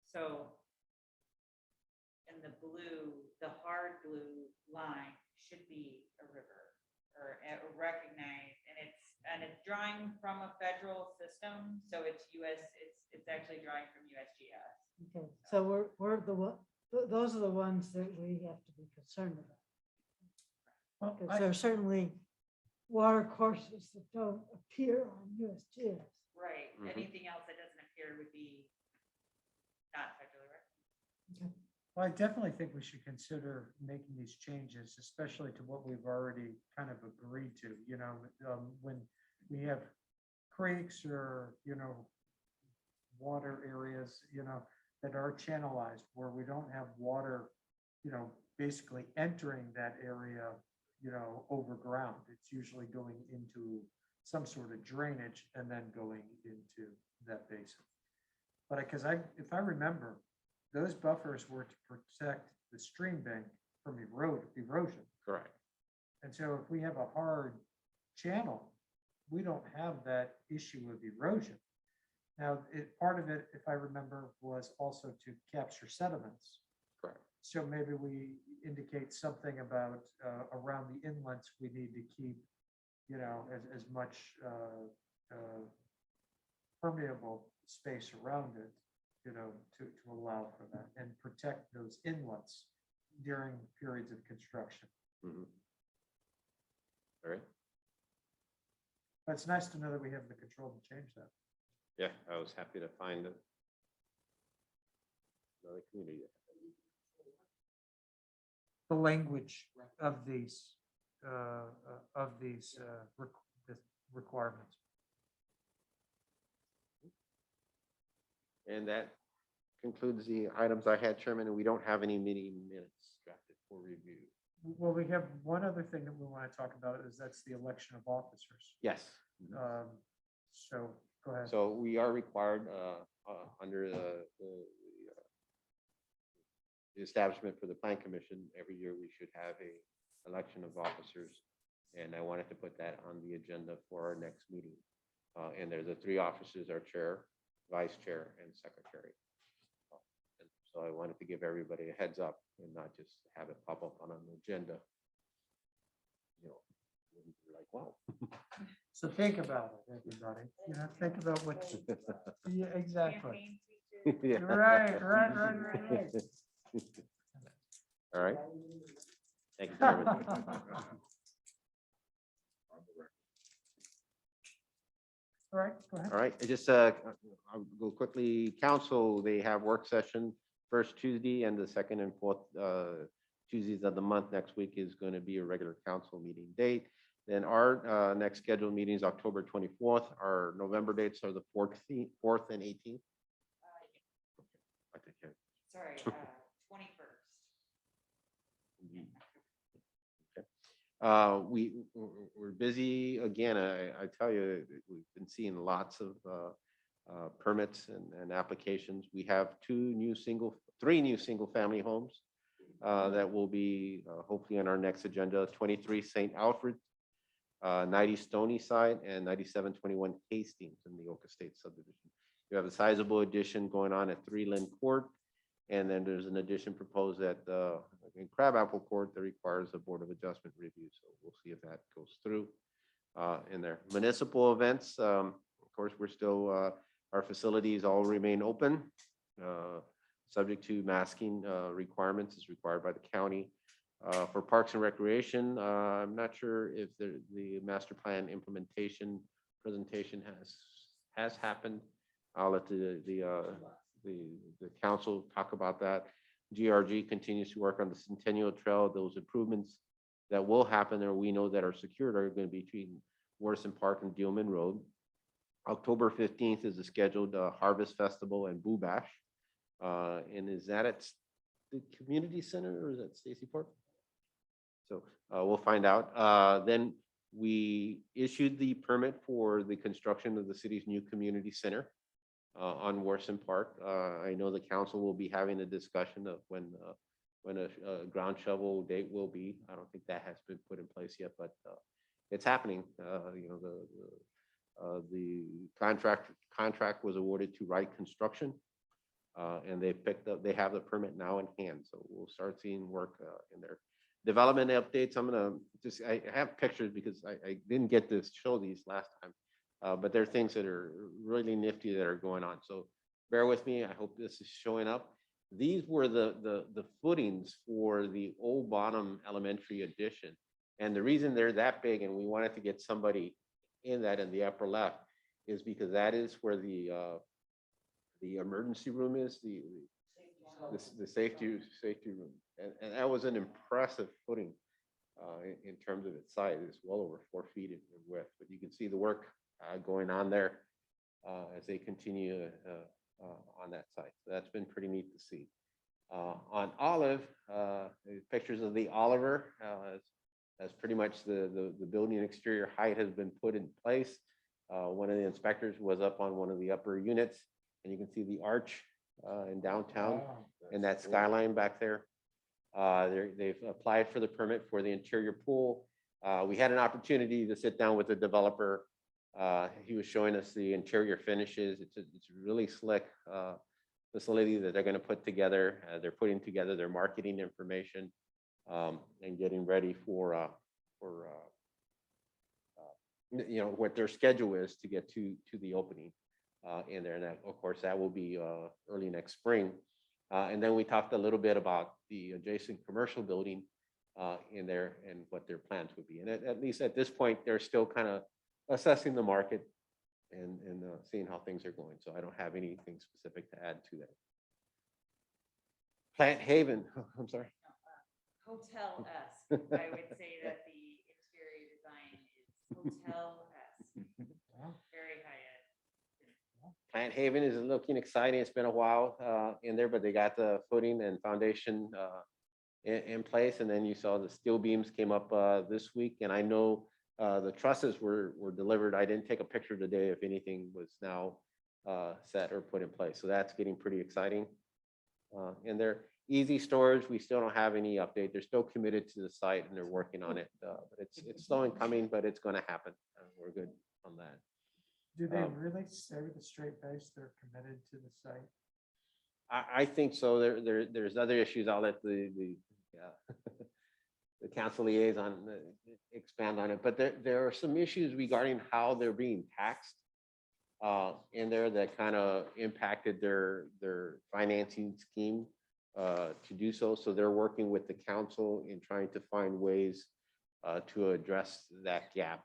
so in the blue, the hard blue line should be a river or recognized, and it's drawing from a federal system, so it's it's actually drawing from USGS. Okay, so those are the ones that we have to be concerned about. Well, Because there are certainly water courses that don't appear on USGS. Right. Mhm. Anything else that doesn't appear would be not federally recognized. Well, I definitely think we should consider making these changes, especially to what we've already kind of agreed to, when we have creeks or, water areas, that are channelized where we don't have water, basically entering that area, over ground. It's usually going into some sort of drainage and then going into that basin. But if I remember, those buffers were to protect the stream bank from erosion. Correct. And so if we have a hard channel, we don't have that issue of erosion. Now, part of it, if I remember, was also to capture sediments. Correct. So maybe we indicate something about around the inlets, we need to keep, as much permeable space around it, to allow for that and protect those inlets during periods of construction. Mhm. All right. But it's nice to know that we have the control to change that. Yeah, I was happy to find another community. The language of these requirements. And that concludes the items I had, Chairman, and we don't have any meeting minutes drafted for review. Well, we have one other thing that we want to talk about is that's the election of officers. Yes. So go ahead. So we are required under the establishment for the Plan Commission, every year we should have a election of officers. And I wanted to put that on the agenda for our next meeting. And there's the three officers, our chair, vice chair, and secretary. And so I wanted to give everybody a heads up and not just have it pop up on an agenda. You're like, wow. So think about it, everybody. Think about what. Yeah, exactly. Yeah. Right. All right. Thank you, Chairman. All right, go ahead. All right, I'll go quickly. Council, they have work session first Tuesday and the second and fourth Tuesdays of the month. Next week is going to be a regular council meeting date. Then our next scheduled meeting is October 24th. Our November dates are the 4th and 18th. Sorry, 21st. We're busy again. I tell you, we've been seeing lots of permits and applications. We have three new single family homes that will be hopefully on our next agenda: 23 St. Alfred, 90 Stony Side, and 9721 Hastings in the Oka State subdivision. We have a sizable addition going on at 3 Lynn Court. And then there's an addition proposed at in Crabapple Court that requires a Board of Adjustment review. So we'll see if that goes through in there. Municipal events, of course, we're still, our facilities all remain open, subject to masking requirements as required by the county. For Parks and Recreation, I'm not sure if the master plan implementation presentation has happened. I'll let the council talk about that. GRG continues to work on the Centennial Trail. Those improvements that will happen, or we know that are secured, are going to be between Morrison Park and Dealman Road. October 15th is the scheduled Harvest Festival and Boo Bash. And is that at the community center or is that Stacy Park? So we'll find out. Then we issued the permit for the construction of the city's new community center on Warson Park. I know the council will be having a discussion of when a ground shovel date will be. I don't think that has been put in place yet, but it's happening. The contract was awarded to Wright Construction, and they have the permit now in hand. So we'll start seeing work in there. Development updates. I have pictures because I didn't get to show these last time. But there are things that are really nifty that are going on. So bear with me. I hope this is showing up. These were the footings for the Old Bottom Elementary addition. And the reason they're that big, and we wanted to get somebody in that in the upper left, is because that is where the emergency room is, the safety room. And that was an impressive footing in terms of its size. It's well over 4 feet in width, but you can see the work going on there as they continue on that site. So that's been pretty neat to see. On Olive, pictures of the Oliver, as pretty much the building exterior height has been put in place. One of the inspectors was up on one of the upper units, and you can see the arch in downtown. and that skyline back there. They've applied for the permit for the interior pool. We had an opportunity to sit down with the developer. He was showing us the interior finishes. It's a really slick facility that they're going to put together. They're putting together their marketing information and getting ready for what their schedule is to get to the opening in there. And that, of course, that will be early next spring. And then we talked a little bit about the adjacent commercial building in there and what their plans would be. And at least at this point, they're still kind of assessing the market and seeing how things are going. So I don't have anything specific to add to that. Plant Haven, I'm sorry. Hotel-esque. I would say that the interior design is hotel-esque. Very high-end. Plant Haven is looking exciting. It's been a while in there, but they got the footing and foundation in place. And then you saw the steel beams came up this week. And I know the trusses were delivered. I didn't take a picture today if anything was now set or put in place. So that's getting pretty exciting. And they're easy storage. We still don't have any update. They're still committed to the site and they're working on it. It's slow in coming, but it's going to happen. We're good on that. Do they really say with a straight face they're committed to the site? I think so. There's other issues. I'll let the council liaison expand on it. But there are some issues regarding how they're being taxed in there that kind of impacted their financing scheme to do so. So they're working with the council in trying to find ways to address that gap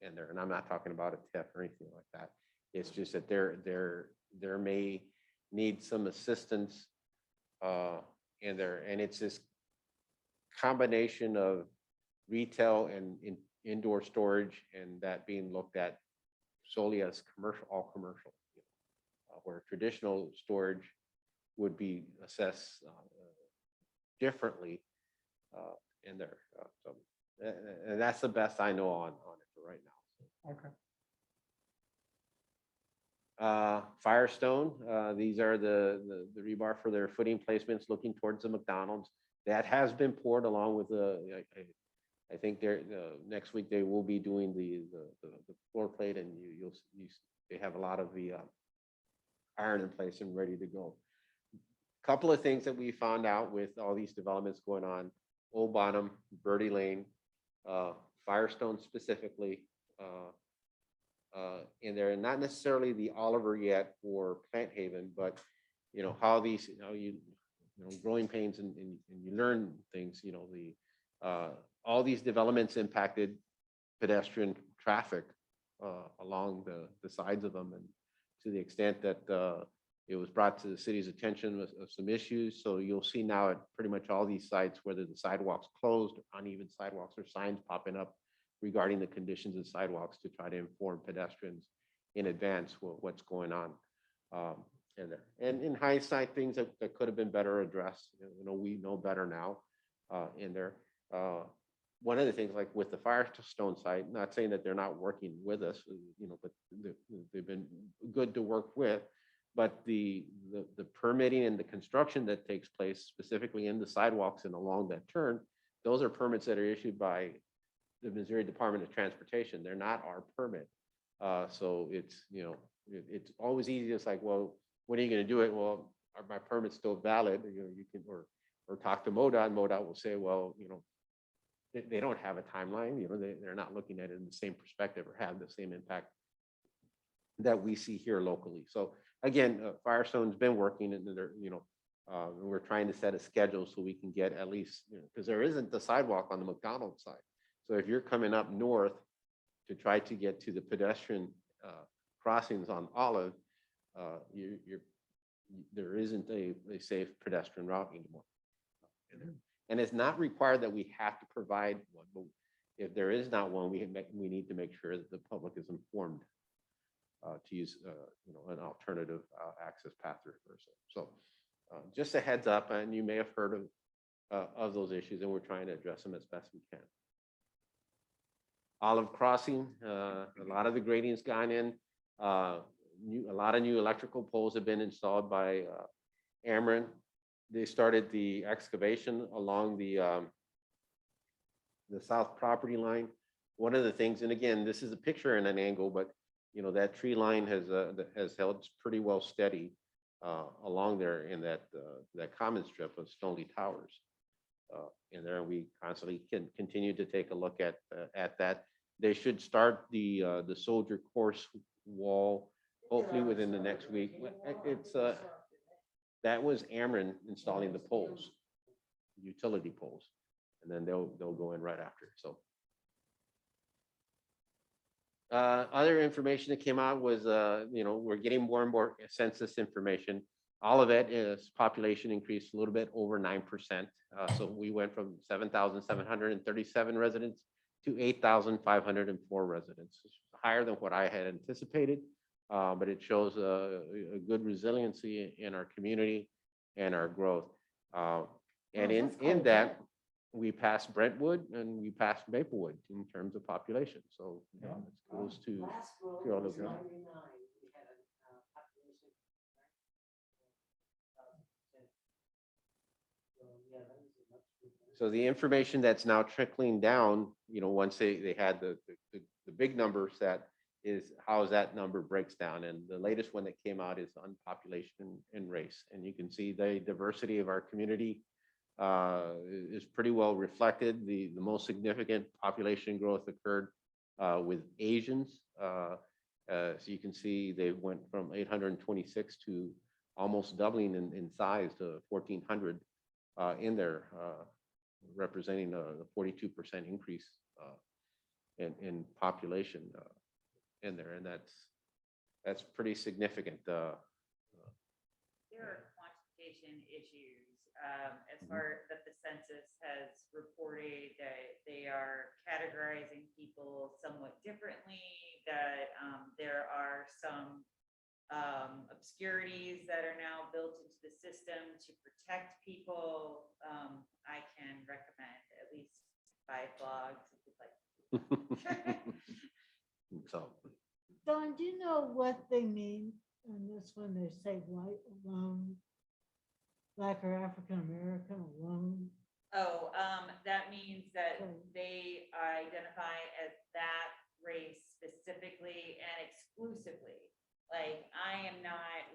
in there. And I'm not talking about a TIF or anything like that. It's just that there may need some assistance in there. And it's this combination of retail and indoor storage, and that being looked at solely as commercial, all commercial, where traditional storage would be assessed differently in there. And that's the best I know on it for right now. Okay. Firestone, these are the rebar for their footing placements looking towards the McDonald's. That has been poured along with I think they're next week they will be doing the floor plate, and they have a lot of the iron in place and ready to go. Couple of things that we found out with all these developments going on: Old Bottom, Birdie Lane, Firestone specifically in there, and not necessarily the Oliver yet or Plant Haven, but how these growing pains and you learn things. All these developments impacted pedestrian traffic along the sides of them, and to the extent that it was brought to the city's attention of some issues. So you'll see now at pretty much all these sites, whether the sidewalks closed, uneven sidewalks, or signs popping up regarding the conditions of sidewalks to try to inform pedestrians in advance what's going on in there. And in hindsight, things that could have been better addressed. We know better now in there. One of the things, like with the Firestone site, not saying that they're not working with us, but they've been good to work with. But the permitting and the construction that takes place specifically in the sidewalks and along that turn, those are permits that are issued by the Missouri Department of Transportation. They're not our permit. So it's it's always easy. It's like, well, when are you going to do it? Well, are my permit's still valid? You can or talk to MoDOT, and MoDOT will say, well, they don't have a timeline. They're not looking at it in the same perspective or have the same impact that we see here locally. So again, Firestone's been working, and they're we're trying to set a schedule so we can get at least, because there isn't the sidewalk on the McDonald's side. So if you're coming up north to try to get to the pedestrian crossings on Olive, there isn't a safe pedestrian route anymore. And it's not required that we have to provide one, but if there is not one, we need to make sure that the public is informed to use an alternative access path or so. Just a heads up, and you may have heard of those issues, and we're trying to address them as best we can. Olive Crossing, a lot of the grading's gone in. A lot of new electrical poles have been installed by Ameren they started the excavation along the south property line. One of the things, and again, this is a picture in an angle, but you know, that tree line has held pretty well steady along there in that common strip of Stonely Towers. And there we constantly can continue to take a look at that. They should start the soldier course wall hopefully within the next week. It's that was Ameren installing the poles, utility poles, and then they'll go in right after. So other information that came out was you know, we're getting more and more census information. All of it is population increased a little bit over 9%. So we went from 7,737 residents to 8,504 residents, higher than what I had anticipated. But it shows a good resiliency in our community and our growth. And in that, we passed Brentwood and we passed Maplewood in terms of population. So you know, it's close to all of them. So the information that's now trickling down, you know, once they had the big numbers, that is how that number breaks down. And the latest one that came out is on population and race. And you can see the diversity of our community is pretty well reflected. The most significant population growth occurred with Asians. So you can see they went from 826 to almost doubling in size to 1,400 in there, representing a 42% increase in population in there, and that's pretty significant. There are quantification issues as far that the census has reported that they are categorizing people somewhat differently, that there are some obscurities that are now built into the system to protect people. I can recommend at least 5 blogs if you'd like. So Don, do you know what they mean on this when they say white alone, Black or African American alone? Oh, that means that they identify as that race specifically and exclusively. Like, I am not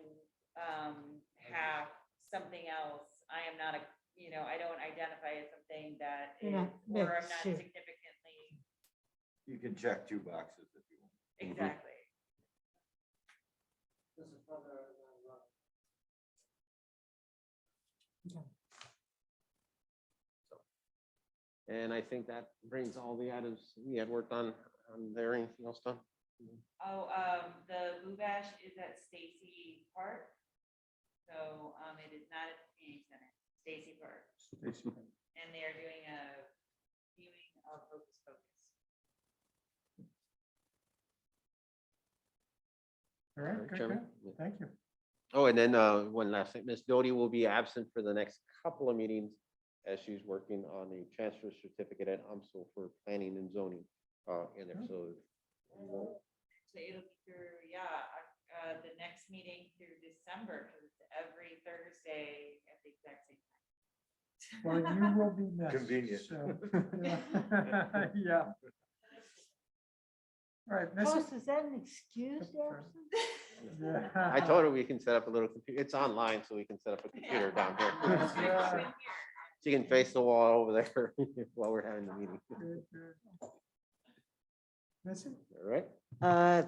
half something else. I am not a, you know, I don't identify as something that is, or I'm not significantly. You can check 2 boxes if you want. Exactly. and I think that brings all the items we had worked on there. Anything else done? Oh, the Blue Bash is at Stacy Park. So it is not at the community center, Stacy Park. And they are doing a viewing of Hocus Pocus. All right, good, Chairman? good. Thank you. Oh, and then one last thing, Ms. Doty will be absent for the next couple of meetings as she's working on the transfer certificate at UMSL for planning and zoning in there. So So it'll be through, the next meeting through December, because it's every Thursday at the exact same time. Well, you will be missed. Convenient. So, yeah. All right, Ross, is that an excuse, absence? I told her we can set up a little computer. It's online, so we can set up a computer down here. Yeah. She can face the wall over there while we're having the meeting. That's it. All right.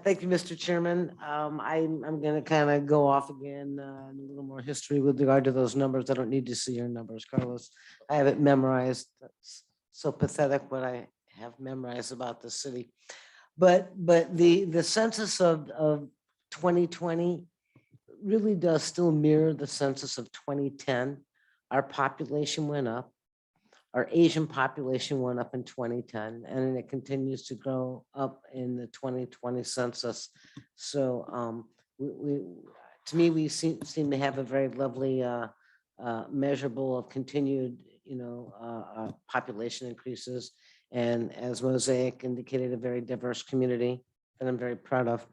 Thank you, Mr. Chairman. I'm going to kind of go off again, a little more history with regard to those numbers. I don't need to see your numbers, Carlos. I have it memorized. That's so pathetic what I have memorized about the city. But the census of 2020 really does still mirror the census of 2010. Our population went up. Our Asian population went up in 2010, and it continues to grow up in the 2020 census. So to me, we seem to have a very lovely measurable of continued, population increases. And as Mosaic indicated, a very diverse community that I'm very proud of.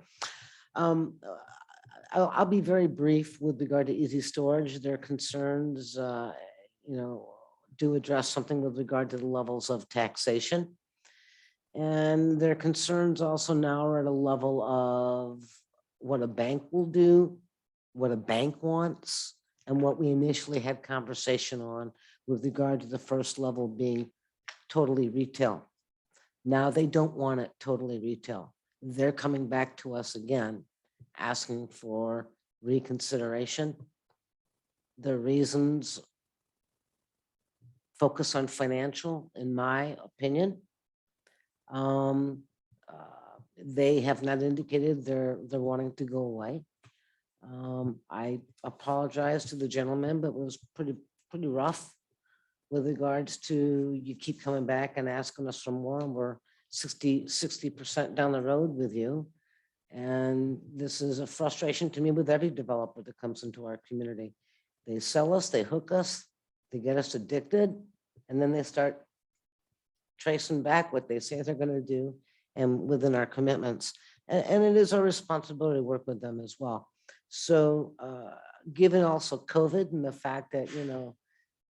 I'll be very brief with regard to easy storage. Their concerns, do address something with regard to the levels of taxation. And their concerns also now are at a level of what a bank will do, what a bank wants, and what we initially had conversation on with regard to the first level being totally retail. Now they don't want it totally retail. They're coming back to us again, asking for reconsideration. The reasons focus on financial, in my opinion. They have not indicated they're wanting to go away. I apologize to the gentleman, but it was pretty rough with regards to you keep coming back and asking us for more, and we're 60% down the road with you. And this is a frustration to me with every developer that comes into our community. They sell us, they hook us, they get us addicted, and then they start tracing back what they say they're going to do and within our commitments. And it is our responsibility to work with them as well. So given also COVID and the fact that,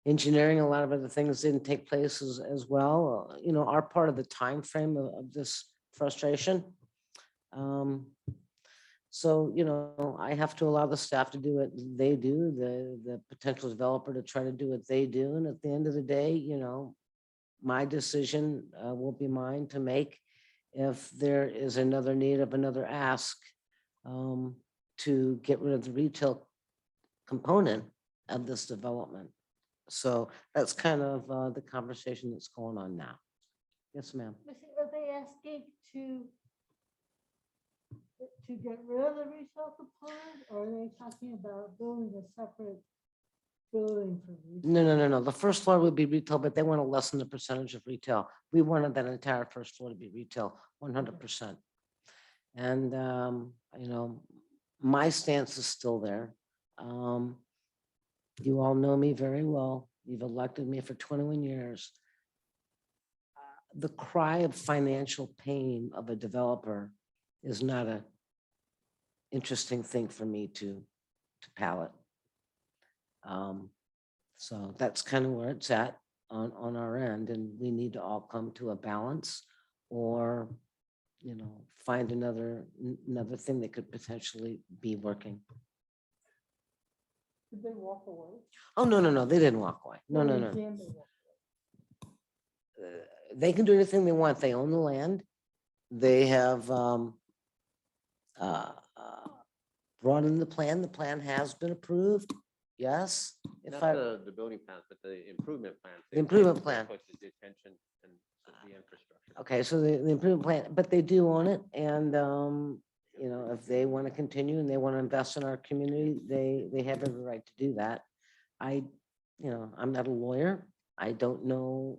engineering, a lot of other things didn't take place as well, are part of the time frame of this frustration. So, I have to allow the staff to do what they do, the potential developer to try to do what they do. And at the end of the day, my decision will be mine to make if there is another need of another ask to get rid of the retail component of this development. So that's kind of the conversation that's going on now. Yes, ma'am. Are they asking to get rid of the retail component, or are they talking about building a separate building for retail? No. The first floor would be retail, but they want to lessen the percentage of retail. We wanted that entire first floor to be retail, 100%. And, my stance is still there. You all know me very well. You've elected me for 21 years. The cry of financial pain of a developer is not a interesting thing for me to palate. So that's kind of where it's at on our end, and we need to all come to a balance, or find another thing that could potentially be working. Did they walk away? Oh, no, they didn't walk away. No. Can they walk They can do anything they want. They own the land. They have brought in the plan. The plan has been approved. Yes. Not the building plans, but the improvement plans. The improvement plan. Put the detention and the infrastructure. Okay, so the improvement plan, but they do own it, and if they want to continue and they want to invest in our community, they have every right to do that. I'm not a lawyer. I don't know,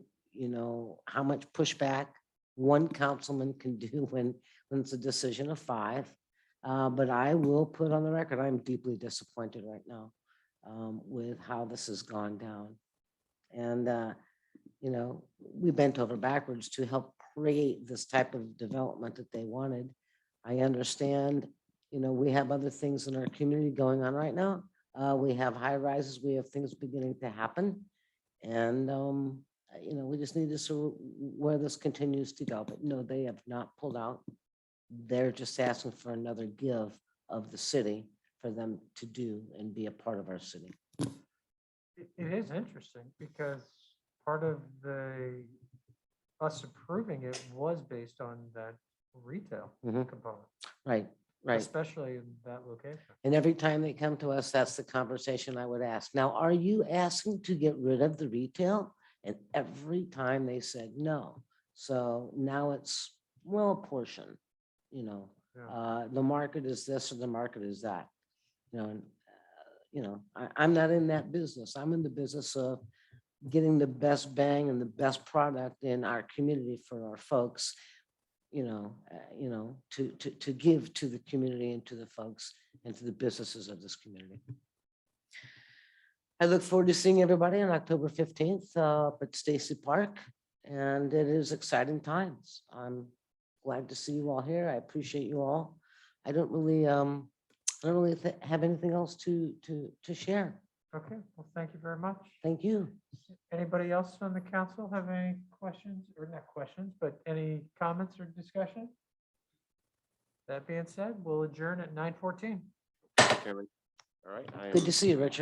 how much pushback one councilman can do when it's a decision of 5. But I will put on the record, I'm deeply disappointed right now with how this has gone down. And, we bent over backwards to help create this type of development that they wanted. I understand, we have other things in our community going on right now. We have high rises, we have things beginning to happen. And, we just need to see where this continues to go. But no, they have not pulled out. They're just asking for another give of the city for them to do and be a part of our city. It is interesting because part of us approving it was based on that retail component, Right. especially in that location. And every time they come to us, that's the conversation I would ask. Now, are you asking to get rid of the retail? And every time they said no. So now it's, well, a portion, the market is this or the market is that. I'm not in that business. I'm in the business of getting the best bang and the best product in our community for our folks, to give to the community and to the folks and to the businesses of this community. I look forward to seeing everybody on October 15th at Stacy Park, and it is exciting times. I'm glad to see you all here. I appreciate you all. I don't really don't really have anything else to share. Okay, well, thank you very much. Thank you. Anybody else on the council have any questions, or not questions, but any comments or discussion? That being said, we'll adjourn at 9:14. Chairman. All right. I Good am- to see you, Richard.